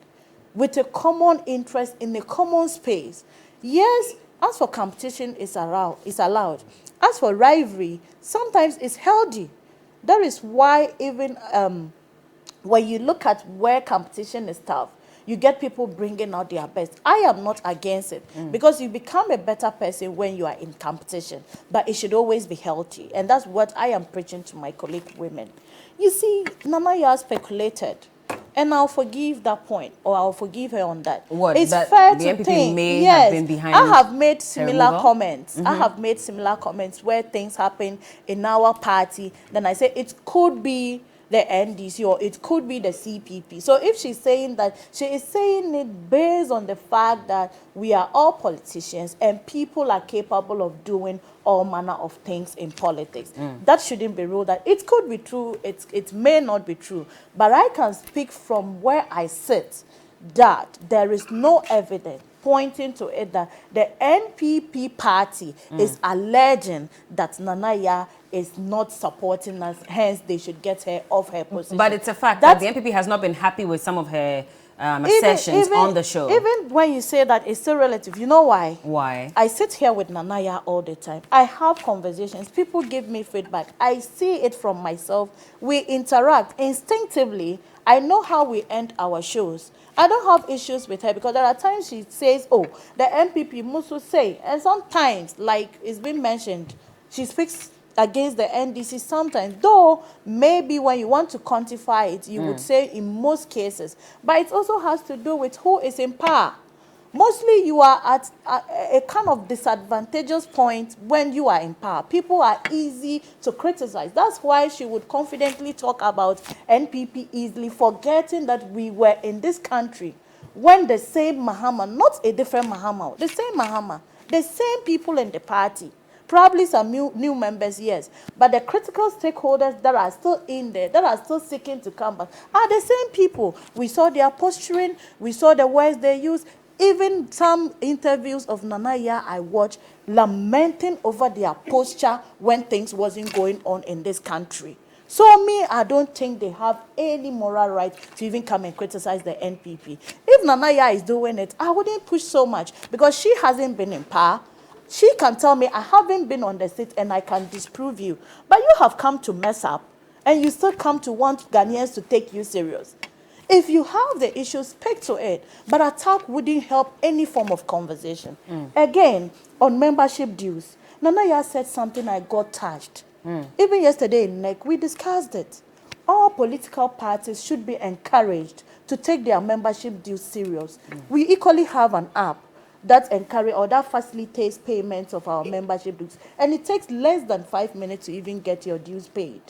with a common interest in a common space. Yes, as for competition is allowed. As for rivalry, sometimes it's healthy. That is why even when you look at where competition is tough, you get people bringing out their best. I am not against it because you become a better person when you are in competition, but it should always be healthy. And that's what I am preaching to my colleague women. You see, Naya speculated. And I'll forgive that point, or I'll forgive her on that. What, it's that fair the to MPP think, may yes, have been behind I have made similar removal? comments. I have made similar comments where things happen in our party. Then I say it could be the NDC or it could be the CPP. So if she's saying that, she is saying it based on the fact that we are all politicians and people are capable of doing all manner of things in politics. That shouldn't be ruled out. It could be true, it may not be true, but I can speak from where I sit that there is no evidence pointing to it that the NPP party is alleging that Naya is not supporting us, hence they should get her off her position. But it's a fact that the NPP has not been happy with some of her assertions on the show. Even when you say that, it's still relative. You know why? Why? I sit here with Naya all the time. I have conversations. People give me feedback. I see it from myself. We interact instinctively. I know how we end our shows. I don't have issues with her because there are times she says, oh, the MPP must say. And sometimes, like it's been mentioned, she speaks against the NDC sometimes, though maybe when you want to quantify it, you would say in most cases. But it also has to do with who is in power. Mostly you are at a kind of disadvantageous point when you are in power. People are easy to criticize. That's why she would confidently talk about NPP easily, forgetting that we were in this country when the same Mahama, not a different Mahama, the same Mahama, the same people in the party, probably some new members, yes, but the critical stakeholders that are still in there, that are still seeking to come back, are the same people. We saw their posturing, we saw the words they use. Even some interviews of Naya I watched lamenting over their posture when things wasn't going on in this country. So me, I don't think they have any moral right to even come and criticize the NPP. If Naya is doing it, I wouldn't push so much because she hasn't been in power. She can tell me, I haven't been on the seat and I can disprove you. But you have come to mess up and you still come to want Ghanaians to take you serious. If you have the issue, speak to it. But attack wouldn't help any form of conversation. Again, on membership dues, Naya said something I got touched. Even yesterday in NEC, we discussed it. All political parties should be encouraged to take their membership dues serious. We equally have an app that encourage or that facilitates payments of our membership dues. And it takes less than 5 minutes to even get your dues paid.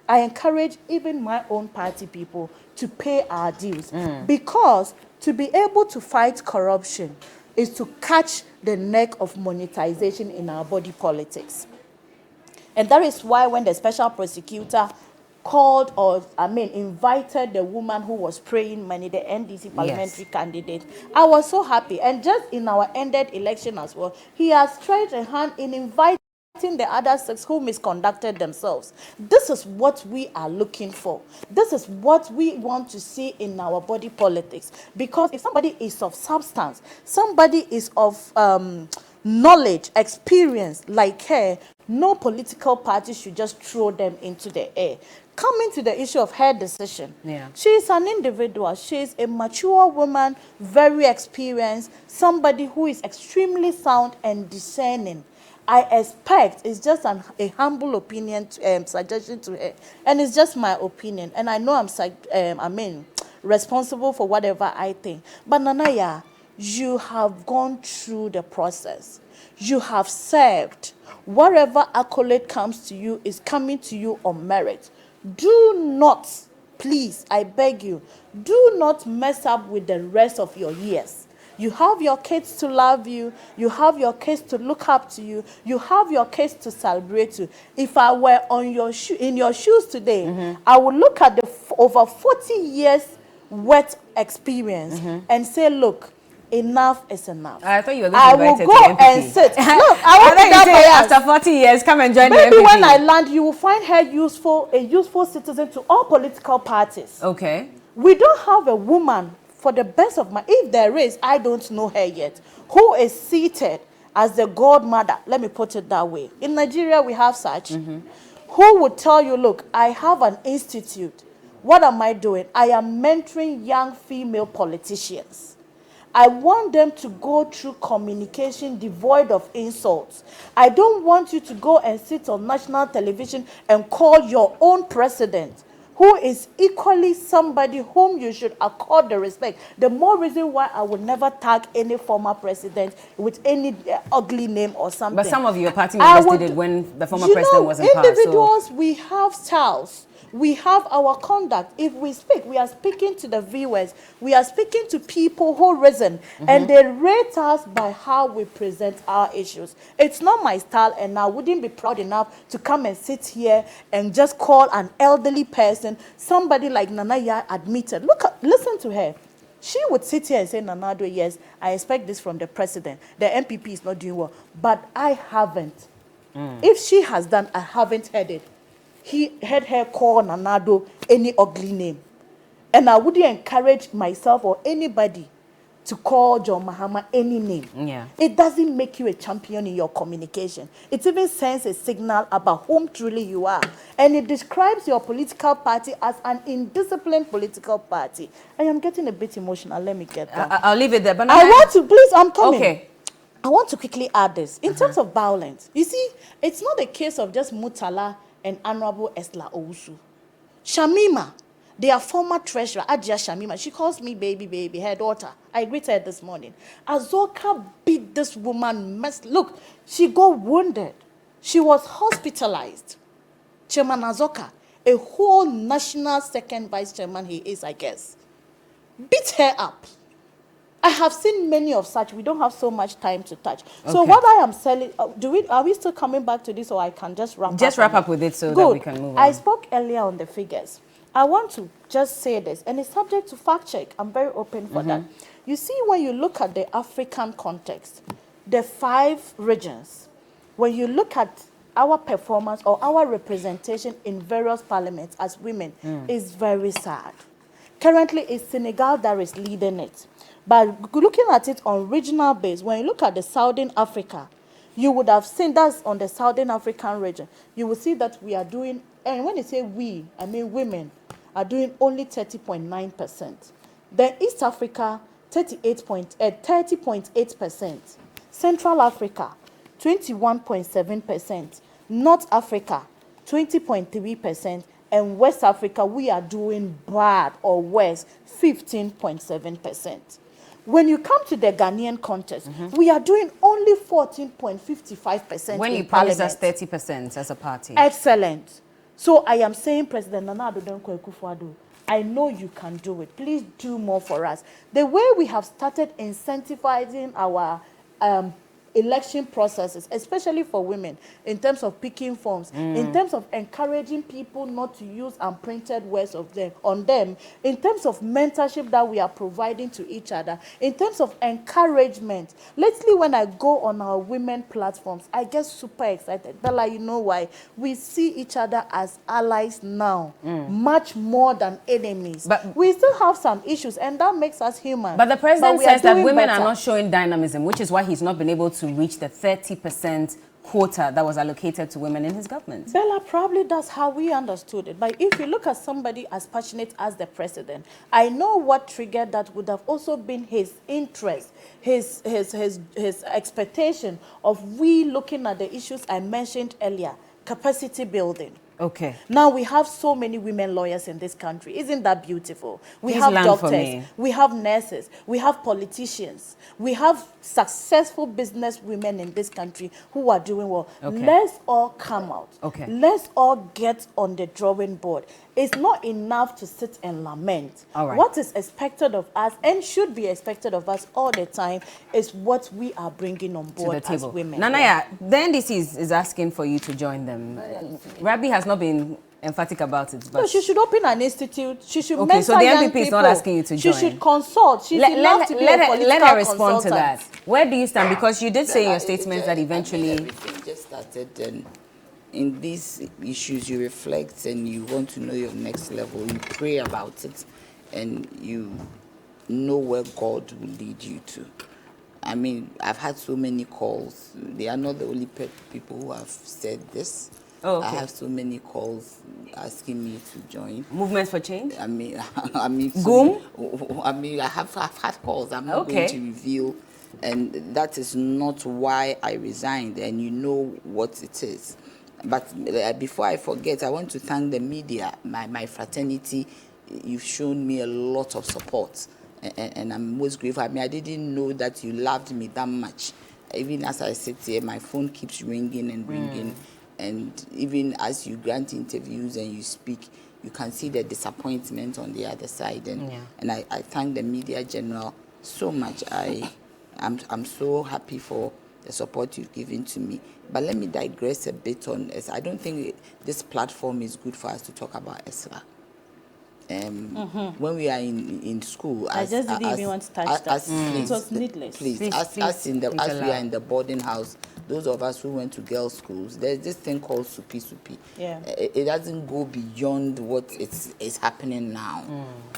I encourage even my own party people to pay our dues, because to be able to fight corruption is to catch the neck of monetization in our body politics. And that is why when the special prosecutor called or, invited the woman who was praying money, the NDC parliamentary candidate, I was so happy. And just in our ended election as well, he has stretched a hand in inviting the other six who misconducted themselves. This is what we are looking for. This is what we want to see in our body politics. Because if somebody is of substance, somebody is of knowledge, experience like her, no political party should just throw them into the air. Coming to the issue of her decision, she is an individual. She is a mature woman, very experienced, somebody who is extremely sound and discerning. I expect, it's just a humble opinion, suggestion to her, and it's just my opinion. And I know I'm responsible for whatever I think. But Naya, you have gone through the process. You have served. Whatever accolade comes to you is coming to you on merit. Do not, please, I beg you, do not mess up with the rest of your years. You have your kids to love you. You have your kids to look up to you. You have your kids to celebrate you. If I were on your in your shoes today, I would look at the over 40 years wet experience and say, look, enough is enough. I thought you were going to invite her to the I will go MPP. and sit. Look, I want I to thought you said bias. after 40 years, come and join the MPP. Maybe when I land, you will find her a useful citizen to all political parties. Okay. We don't have a woman, for the best of my, if there is, I don't know her yet, who is seated as the godmother, let me put it that way. In Nigeria, we have such, who would tell you, look, I have an institute. What am I doing? I am mentoring young female politicians. I want them to go through communication devoid of insults. I don't want you to go and sit on national television and call your own president, who is equally somebody whom you should accord the respect. The more reason why I would never tag any former president with any ugly name or something. But some of your party members did it when the former president was in power. Individuals, we have styles. We have our conduct. If we speak, we are speaking to the viewers. We are speaking to people who risen, and they rate us by how we present our issues. It's not my style, and I wouldn't be proud enough to come and sit here and just call an elderly person, somebody like Naya admitted. Listen to her. She would sit here and say, Nanado, yes, I expect this from the president. The MPP is not doing well. But I haven't. If she has done, I haven't heard it. He had her call Nanado any ugly name. And I wouldn't encourage myself or anybody to call John Mahama any name. Yeah. It doesn't make you a champion in your communication. It even sends a signal about whom truly you are. And it describes your political party as an indisciplined political party. I am getting a bit emotional. Let me get that. I'll leave it there. But I want to, please, I'm coming. Okay. I want to quickly add this. In terms of violence, you see, it's not a case of just Mutala and Honorable Esla Owusu. Shamima, their former treasurer, Ajia Shamima, she calls me baby, her daughter. I greeted her this morning. Azoka beat this woman. Look, she got wounded. She was hospitalized. Chairman Azoka, a whole national second vice chairman he is, I guess, beat her up. I have seen many of such. We don't have so much time to touch. So what I am selling, are we still coming back to this, or I can just wrap up? Just wrap up with it so that we can move on. I spoke earlier on the figures. I want to just say this, and it's subject to fact check. I'm very open for that. You see, when you look at the African context, the 5 regions, when you look at our performance or our representation in various parliaments as women, is very sad. Currently, it's Senegal that is leading it. But looking at it on regional base, when you look at the Southern Africa, you would have seen that's on the Southern African region. You will see that we are doing, and when they say we, I mean women, are doing only 30.9%. Then East Africa, 30.8%. Central Africa, 21.7%. North Africa, 20.3%. And West Africa, we are doing bad or worse, 15.7%. when you come to the Ghanaian context, we are doing only 14.55% When in you promised us parliament. 30% as a party. Excellent. So I am saying, President Nana Addo Akufo-Addo, I know you can do it. Please do more for us. The way we have started incentivizing our election processes, especially for women, in terms of picking forms, in terms of encouraging people not to use unprinted words on them, in terms of mentorship that we are providing to each other, in terms of encouragement. Lately, when I go on our women platforms, I get super excited. Bella, you know why? We see each other as allies now, much more than enemies. But we still have some issues, and that makes us human. But the president we are says that doing women better. are not showing dynamism, which is why he's not been able to reach the 30% quota that was allocated to women in his government. Bella, probably that's how we understood it. But if you look at somebody as passionate as the president, I know what triggered that would have also been his interest, his expectation of we looking at the issues I mentioned earlier, capacity building. Okay. Now we have so many women lawyers in this country. Isn't that beautiful? We Please have land for doctors, me. we have nurses, we have politicians, we have successful business women in this country who are doing well. Okay. Let's all come out. Okay. Let's all get on the drawing board. It's not enough to sit and lament. All right. What is expected of us and should be expected of us all the time is what we are bringing on To board the table. as women. Naya, the NDC is asking for you to join them. Rabi has not been emphatic about it. But No, she should open an institute. She should Okay, so mentor the young NPP is not people. asking you to join. She should consult. She's let enough to be a political her respond to consultant. that. Where do you stand? Because you did say in your It- statements that eventually... everything just started, and in these issues you reflect and you want to know your next level. You pray about it, and you know where God will lead you to. I mean, I've had so many calls. They are not the only people who have said this. Oh, okay. I have so many calls asking me to join. Movements for change? I mean, Goom? I have had calls. I'm not Okay. going to reveal, and that is not why I resigned. And you know what it is. But before I forget, I want to thank the media, my fraternity. You've shown me a lot of support, and I'm most grateful. I mean, I didn't know that you loved me that much. Even as I sit here, my phone keeps ringing and ringing. And even as you grant interviews and you speak, you can see the disappointment on the other side. And I thank the media general so much. I'm so happy for the support you've given to me. But let me digress a bit on this. I don't think this platform is good for us to talk about ESRA. When we are in school, I just didn't even want to touch that. Please, It was needless. Please, Please, as we allow. are in the boarding house, those of us who went to girls' schools, there's this thing called supi. Yeah. It doesn't go beyond what is happening now.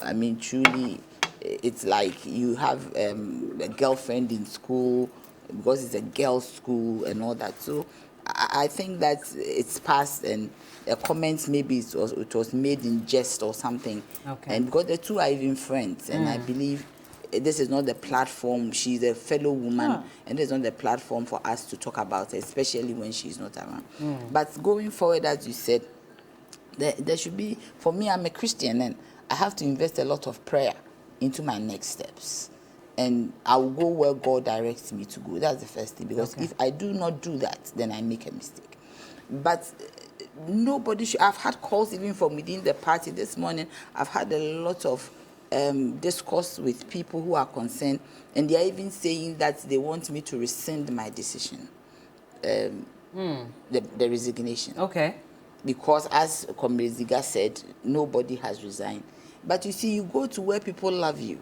I mean, truly, it's like you have a girlfriend in school because it's a girls' school and all that. So I think that it's past, and a comment maybe it was made in jest or something. Okay. And because the two are even friends, and I believe this is not the platform. She's a fellow woman, and this is not the platform for us to talk about her, especially when she's not around. But going forward, as you said, there should be, for me, I'm a Christian, and I have to invest a lot of prayer into my next steps. And I will go where God directs me to go. That's the first thing. Because if I do not do that, then I make a mistake. But nobody should. I've had calls even from within the party. This morning, I've had a lot of discourse with people who are concerned, and they are even saying that they want me to rescind my decision, the resignation. Okay. Because as Comrade Ziga said, nobody has resigned. But you see, you go to where people love you.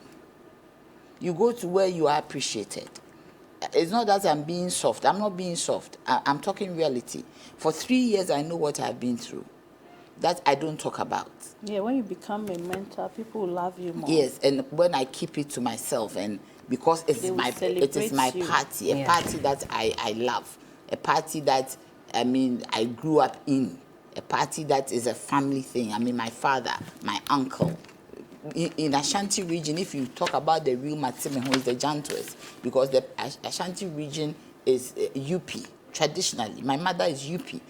You go to where you are appreciated. It's not that I'm being soft. I'm not being soft. I'm talking reality. For 3 years, I know what I've been through. That I don't talk about. Yeah, when you become a mentor, people will love you more. Yes, and when I keep it to myself, and because it is my party, a party that I love, a party that, I mean, I grew up in, a party that is a family thing. I mean, my father, my uncle. In Ashanti region, if you talk about the real Matime, who is the Jantas, because the Ashanti region is UP. Traditionally, my mother is UP,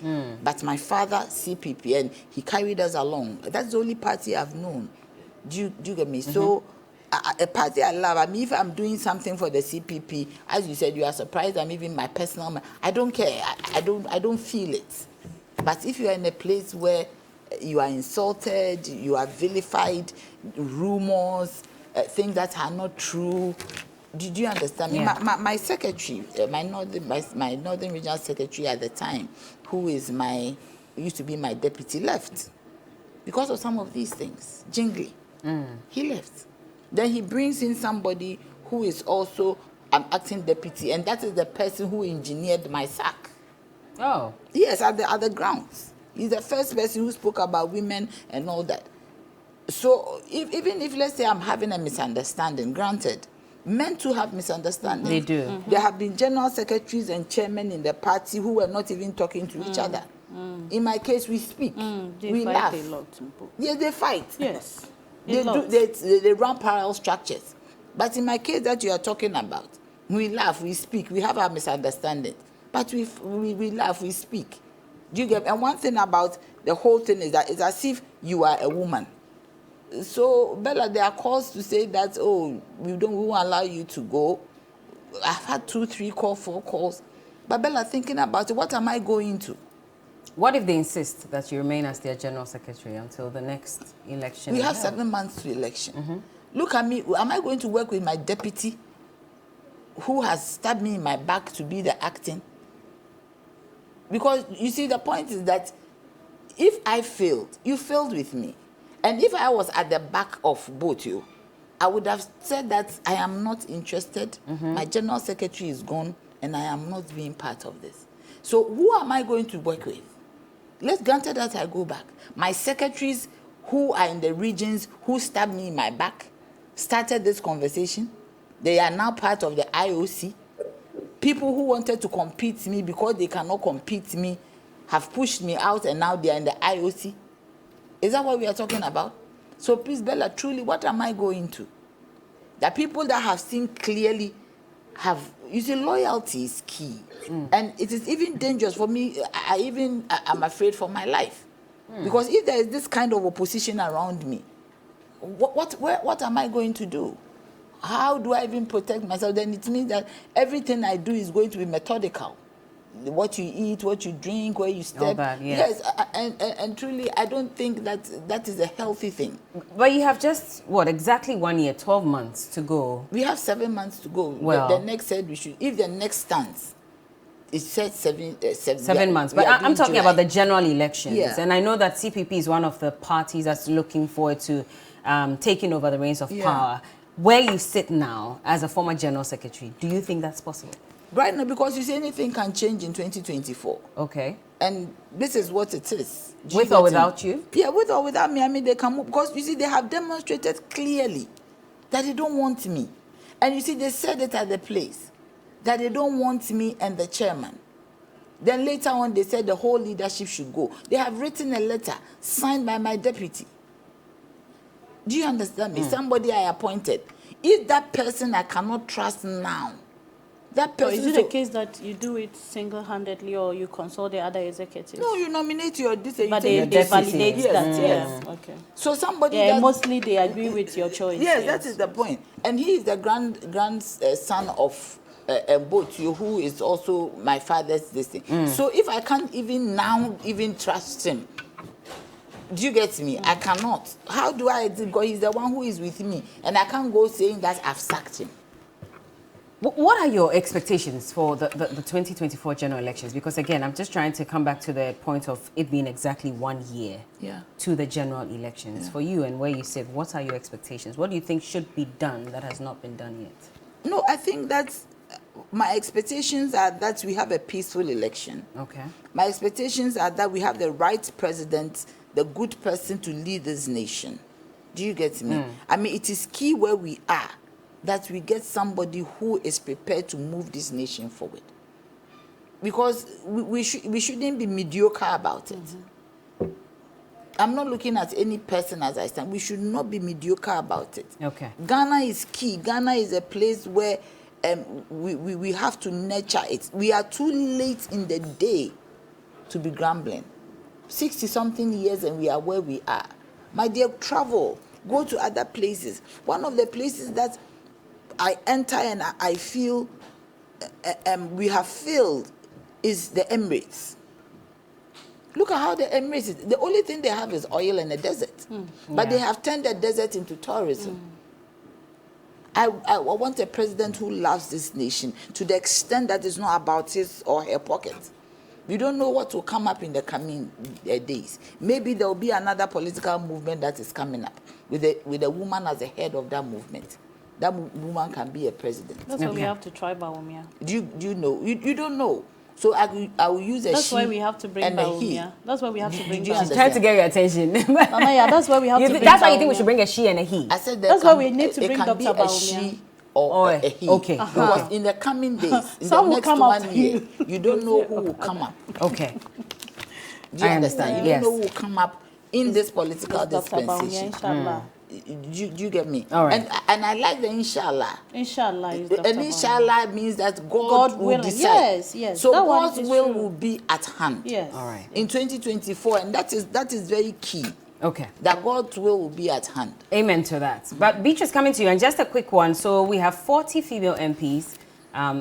but my father CPP, and he carried us along. That's the only party I've known. Do you get me? So a party I love. I mean, if I'm doing something for the CPP, as you said, you are surprised. I'm even my personal. I don't care. I don't feel it. But if you are in a place where you are insulted, you are vilified, rumors, things that are not true. Did you understand me? Yeah. My secretary, my northern regional secretary at the time, who is used to be my deputy, left because of some of these things. Jingly, he left. Then he brings in somebody who is also an acting deputy, and that is the person who engineered my sack. Oh. Yes, at the grounds. He's the first person who spoke about women and all that. So even if, let's say, I'm having a misunderstanding, granted, men too have misunderstandings. They do. There have been general secretaries and chairmen in the party who were not even talking to each other. In my case, we speak. We fight laugh. a lot. Yes, they fight. Yes. They run parallel structures. But in my case that you are talking about, we laugh, we speak, we have our misunderstanding. But we laugh, we speak. Do you get? And one thing about the whole thing is that it's as if you are a woman. So, Bella, there are calls to say that, oh, we won't allow you to go. I've had 2, 3 calls, 4 calls. But Bella, thinking about it, what am I going to? What if they insist that you remain as their general secretary until the next election? We have 7 months to election. Look at me. Am I going to work with my deputy who has stabbed me in my back to be the acting? Because, you see, the point is that if I failed, you failed with me. And if I was at the back of both you, I would have said that I am not interested. My general secretary is gone, and I am not being part of this. So who am I going to work with? Let's grant that I go back. My secretaries who are in the regions who stabbed me in my back started this conversation. They are now part of the IOC. People who wanted to compete me because they cannot compete me have pushed me out, and now they are in the IOC. Is that what we are talking about? So please, Bella, truly, what am I going to? The people that have seen clearly have, you see, loyalty is key. And it is even dangerous for me. I'm afraid for my life. Because if there is this kind of opposition around me, what am I going to do? How do I even protect myself? Then it means that everything I do is going to be methodical. What you eat, what you drink, where you step. All that, yes. Yes, and truly, I don't think that is a healthy thing. But you have just, exactly 1 year, 12 months to go. We have 7 months to go. Well, the next said we should, if the next stands, it said 7 months. But I'm talking about the general elections. Yeah. And I know that CPP is one of the parties that's looking forward to taking over the reins of power. Where you sit now as a former general secretary, do you think that's possible? Right now, because you see, anything can change in 2024. Okay. And this is what it is. With or without you? Yeah, with or without me. I mean, they can move. Because, you see, they have demonstrated clearly that they don't want me. And, you see, they said it at the place, that they don't want me and the chairman. Then later on, they said the whole leadership should go. They have written a letter signed by my deputy. Do you understand me? Somebody I appointed. If that person I cannot trust now, that person... So is it the case that you do it single-handedly or you consult the other executives? No, you nominate your... But they validate that, yes. Okay. So somebody... Yeah, mostly they agree with your choice. Yes, that is the point. And he is the grandson of both you, who is also my father's this thing. So if I can't even now trust him, do you get me? I cannot. How do I go? He's the one who is with me. And I can't go saying that I've sacked him. What are your expectations for the 2024 general elections? Because, again, I'm just trying to come back to the point of it being exactly 1 year to the general elections. For you and where you sit, what are your expectations? What do you think should be done that has not been done yet? No, I think that my expectations are that we have a peaceful election. Okay. My expectations are that we have the right president, the good person to lead this nation. Do you get me? I mean, it is key where we are that we get somebody who is prepared to move this nation forward. Because we shouldn't be mediocre about it. I'm not looking at any person as I stand. We should not be mediocre about it. Okay. Ghana is key. Ghana is a place where we have to nurture it. We are too late in the day to be grumbling. 60-something years and we are where we are. My dear, travel. go to other places. One of the places that I enter and I feel we have failed is the Emirates. Look at how the Emirates is. The only thing they have is oil and a desert. But they have turned the desert into tourism. I want a president who loves this nation to the extent that it's not about his or her pocket. We don't know what will come up in the coming days. Maybe there will be another political movement that is coming up with a woman as the head of that movement. That woman can be a president. That's why we have to try Bawumia. Do you know? You don't know. So I will use a That's she why we have to bring and a he. Bawumia. That's why we have to bring you Bawumia. understand? Trying to get your attention. Naya, that's why we have to bring That's why you think we Bawumia. should bring a she and a he. I said That's why we need to it bring can Dr. be a Bawumia. she or a he. Okay. Because in the coming days, in Some the will next come 1 after year, you. you don't know who will come up. Okay. Do you I understand? understand, You yes. don't know who will come up in this political Dr. Bawumia, dispensation. inshallah. Do you get me? All right. And I like the inshallah. Inshallah is Dr. And Bawumia. inshallah means that God will willing. decide. Yes. So That one God's is will true. will be at hand. Yes. All right. In 2024, and that is very key. Okay. That God's will be at hand. Amen to that. But Beatrice, coming to you, and just a quick one. So we have 40 female MPs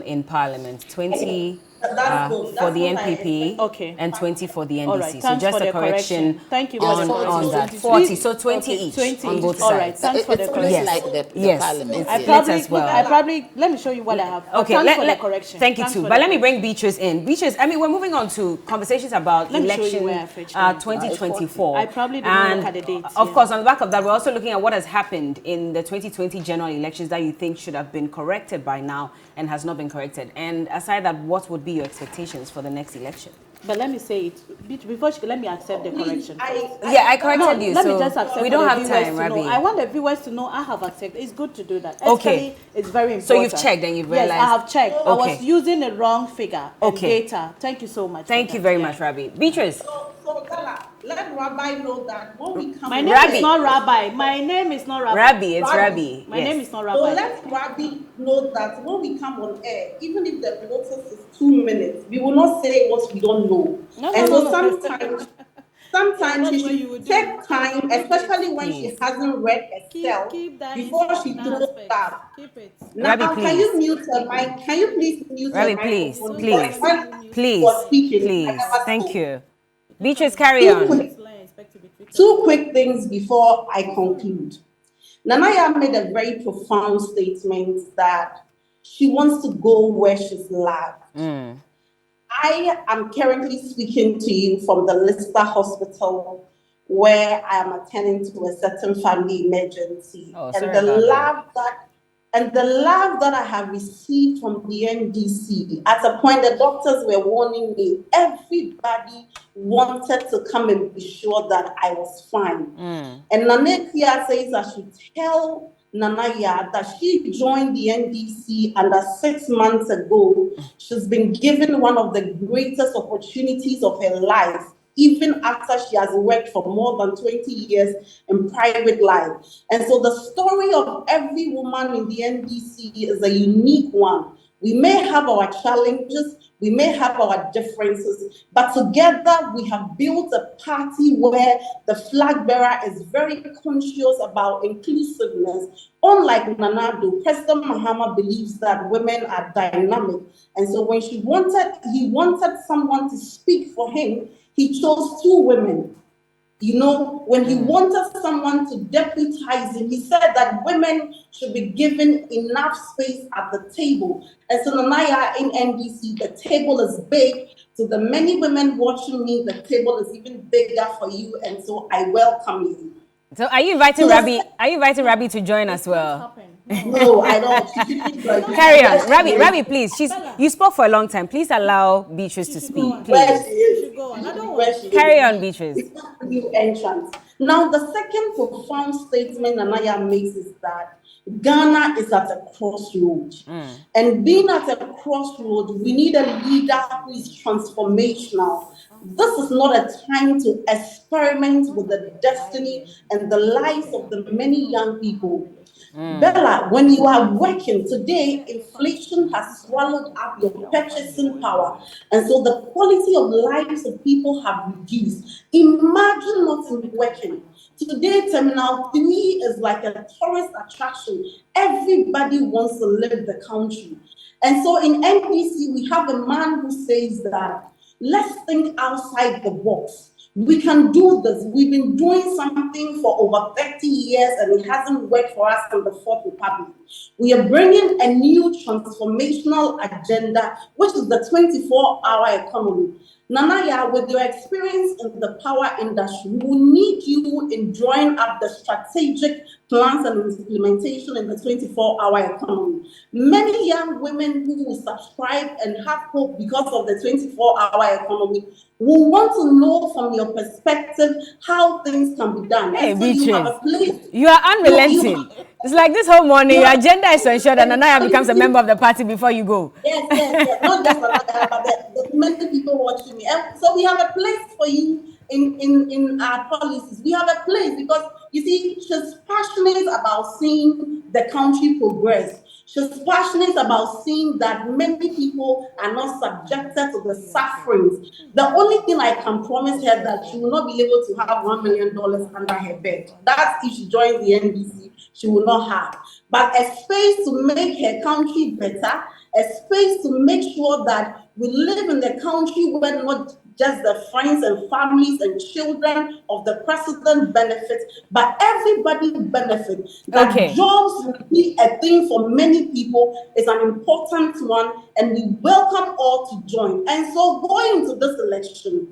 in Parliament, 20 That's good. for That's the what I NPP, expect. Okay. and 20 for the NDC. All right. So Thanks just for a the correction Thank you Yes, for the on correction. that. 40, so 20 Okay, each 20 on each. both All sides. right. Thanks for the It's correction. like the Yes. Parliament. It's here. split as well. I probably let me show you what I have. Okay, Thanks for the correction. thank you Thanks too. for But the let me correction. bring Beatrice in. Beatrice, I mean, we're moving on to conversations about Let me show you election where I fetched them. 2024. I probably didn't and look at the dates, Of yeah. course, on the back of that, we're also looking at what has happened in the 2020 general elections that you think should have been corrected by now and has not been corrected. And aside that, what would be your expectations for the next election? But let me say it before let me accept the correction. Yeah, I corrected No, you, let so me just accept we for don't the have viewers time, to know. Rabi. I want the viewers to know I have accepted. It's good to do that. Okay. Ethically, it's very important. So you've checked and you've realized. Yes, I have checked. I Okay. was using the wrong figure and Okay. data. Thank you so much. Thank for you that. very Yeah. much, Rabi. Beatrice. So Dala, let Rabbi know that when we come. My name Rabbi. is not Rabbi. My name is not Rabbi. Rabbi, it's Rabbi. Rabi. My Yes. name is not So Rabbi. let Rabbi know that when we come on air, even if the notice is 2 minutes, we will not say what we don't know. No, and no, so no. sometimes That's she what you would should do. take time, especially when Please. she hasn't read Excel, Keep that before she in throws aspect. that. Keep it. Now, Rabbi, can please. you mute her mic? Can you please mute Rabbi, her please, microphone? please, Because when please, she was speaking, I please. never Thank spoke. you. Beatrice, carry Two on. quick, two quick things before I conclude. Naya made a very profound statement that she wants to go where she's loved. I am currently speaking to you from the Lister Hospital, where I am attending to a certain family emergency. Oh, and sorry the about that. love that I have received from the NDC, at a point the doctors were warning me, everybody wanted to come and be sure that I was fine. And Nanekia says I should tell Naya that she joined the NDC and that 6 months ago, she's been given one of the greatest opportunities of her life, even after she has worked for more than 20 years in private life. And so the story of every woman in the NDC is a unique one. We may have our challenges, we may have our differences, but together we have built a party where the flag bearer is very conscious about inclusiveness. Unlike Nanado, President Mahama believes that women are dynamic. And so when he wanted someone to speak for him, he chose 2 women. You know, when he wanted someone to deputize him, he said that women should be given enough space at the table. And so, Naya, in NDC, the table is big. To the many women watching me, the table is even bigger for you. And so, I welcome you. So are you inviting Rabi? Are you inviting Rabi to join as well? No, I don't. Carry on, Rabi, please. You spoke for a long time. Please allow Beatrice to speak, Where please. she is. Where she is. Carry on, Beatrice. New entrance. Now, the second profound statement Naya makes is that Ghana is at a crossroad. And being at a crossroad, we need a leader who is transformational. This is not a time to experiment with the destiny and the lives of the many young people. Bella, when you are working today, inflation has swallowed up your purchasing power. And so the quality of lives of people have reduced. Imagine not working. Today, Terminal 3 is like a tourist attraction. Everybody wants to live the country. And so in NDC, we have a man who says that let's think outside the box. We can do this. We've been doing something for over 30 years and it hasn't worked for us in the Fourth Republic. We are bringing a new transformational agenda, which is the 24-hour economy. Naya, with your experience in the power industry, we will need you in drawing up the strategic plans and implementation in the 24-hour economy. Many young women who will subscribe and have hope because of the 24-hour economy will want to know from your perspective how things can be done. Hey, and so you have Beatrice, a place. you are unrelenting. It's like this whole morning, your agenda is to ensure that Naya becomes a member of the party before you go. Yes. Not just Naya, but the many people watching me. And so we have a place for you in our policies. We have a place because, you see, she's passionate about seeing the country progress. She's passionate about seeing that many people are not subjected to the sufferings. The only thing I can promise her that she will not be able to have $1 million under her bed. That's if she joins the NDC, she will not have. But a space to make her country better, a space to make sure that we live in the country where not just the friends and families and children of the president benefit, but everybody benefit. That jobs will be a thing for many people is an important one, and we welcome all to join. And so going into this election,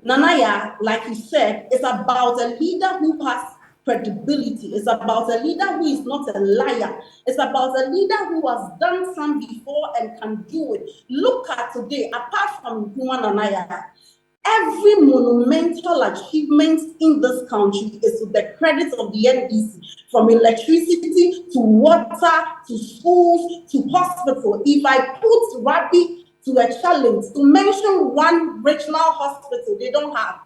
Naya, like you said, is about a leader who has credibility. It's about a leader who is not a liar. It's about a leader who has done some before and can do it. Look at today, apart from Nkrumah Naya, every monumental achievement in this country is to the credit of the NDC, from electricity to water to schools to hospital. If I put Rabi to a challenge to mention one regional hospital they don't have,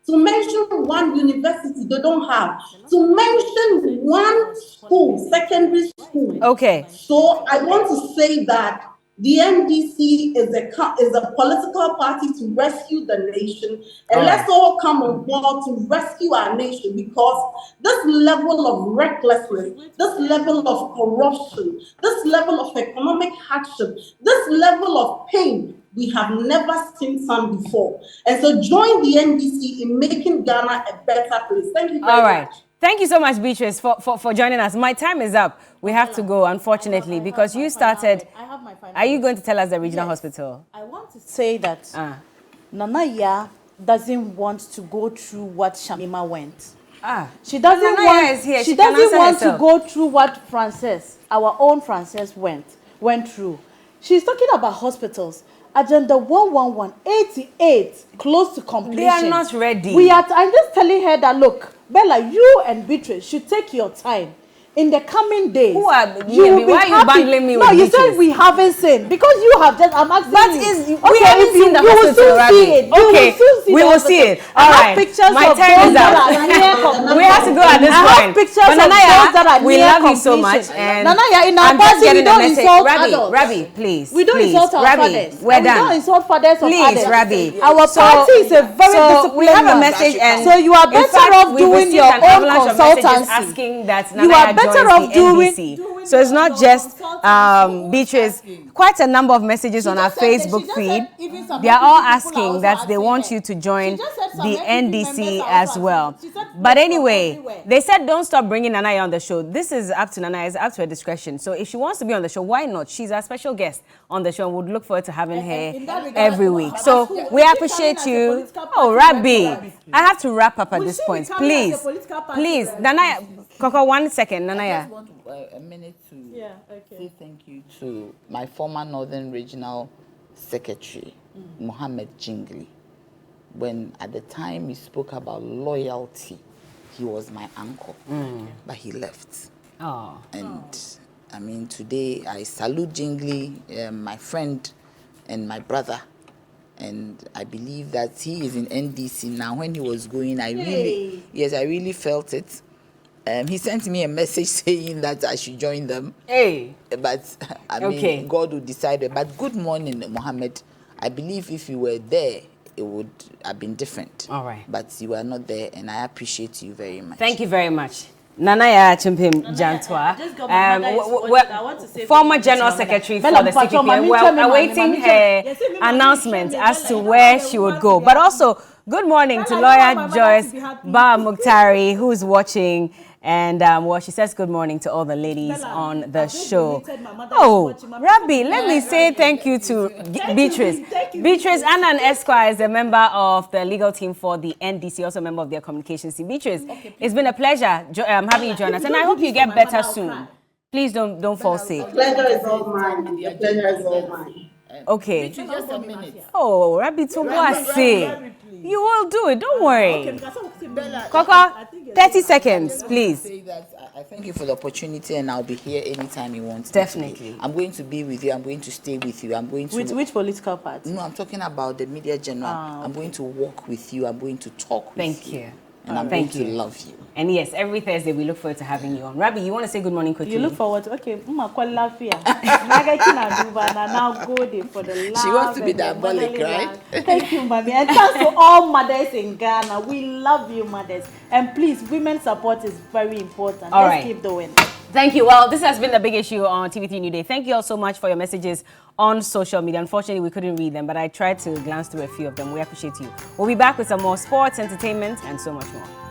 to mention one university they don't have, to mention one school, secondary school. Okay. So I want to say that the NDC is a political party to rescue the nation, and let's all come on board to rescue our nation, because this level of recklessness, this level of corruption, this level of economic hardship, this level of pain, we have never seen some before. And so join the NDC in making Ghana a better place. Thank you very much. Thank you so much, Beatrice, for joining us. My time is up. We have to go, unfortunately, because you started. I have my final. Are you going to tell us the regional hospital? I want to say that Naya doesn't want to go through what Shamima went. She doesn't want. She doesn't want to go through what our own Frances went through. She's talking about hospitals. Agenda 111, 88, close to completion. They are not ready. I'm just telling her that, look, Bella, you and Beatrice should take your time. In the coming days, why are you bundling me with you said we haven't seen, because you have just. I'm asking you. We haven't seen the hospital, we will see it. All right. My time is up. We have to go at this point. Pictures of those that are we love you so much. And Naya, in our party, we don't insult adults. Rabbi, please. We don't insult our fathers. We're done. We don't insult fathers of others. Please, Rabbi. Our party is a very disciplined. We have a message, and so you are better off doing your own consultancy. Asking that Naya better off doing. So it's not just Beatrice. Quite a number of messages on our Facebook feed. They are all asking that they want you to join the NDC as well. But anyway, they said don't stop bringing Naya on the show. This is up to Naya. It's up to her discretion. So if she wants to be on the show, why not? She's our special guest on the show, and would look forward to having her every week. So we appreciate you. Oh, Rabbi, I have to wrap up at this point. Please, Naya. Coco, 1 second, Naya. I just want a minute to say thank you to my former Northern Regional Secretary, Mohammed Jingli. When at the time he spoke about loyalty, he was my uncle, but he left. And I mean, today I salute Jingli, my friend and my brother. And I believe that he is in NDC now. When he was going, I really felt it. He sent me a message saying that I should join them. But I mean, God will decide. But good morning, Mohammed. I believe if you were there, it would have been different. All right. But you are not there, and I appreciate you very much. Thank you very much. Naya Chimpim Jantwa, former General Secretary for the CPP, and we're awaiting her announcement as to where she would go. But also, good morning to lawyer Joyce Ba Mukhtari, who's watching. And well, she says good morning to all the ladies on the show. Oh, Rabbi, let me say thank you to Beatrice. Beatrice Annan Esquire is a member of the legal team for the NDC, also a member of their communications team. Beatrice, it's been a pleasure having you join us, and I hope you get better soon. Please don't fall sick. The pleasure is all mine. The pleasure is all mine. Okay. Just a minute. Oh, Rabbi, to what say? You will do it, don't worry. Coco, 30 seconds, please. Say that I thank you for the opportunity, and I'll be here anytime you want. Definitely. I'm going to be with you. I'm going to stay with you. I'm going to. With which political party? No, I'm talking about the media general. I'm going to walk with you. I'm going to talk with you. Thank you. And I'm going to love you. And yes, every Thursday we look forward to having you on. Rabbi, you want to say good morning quickly? You look forward to, okay, now go there for the love. She wants to be diabolic, right? Thank you, mommy. And thanks to all mothers in Ghana. We love you, mothers. And please, women's support is very important. Let's keep doing it. Thank you. Well, this has been the big issue on TV3 New Day. Thank you all so much for your messages on social media. Unfortunately, we couldn't read them, but I tried to glance through a few of them. We appreciate you. We'll be back with some more sports, entertainment, and so much more.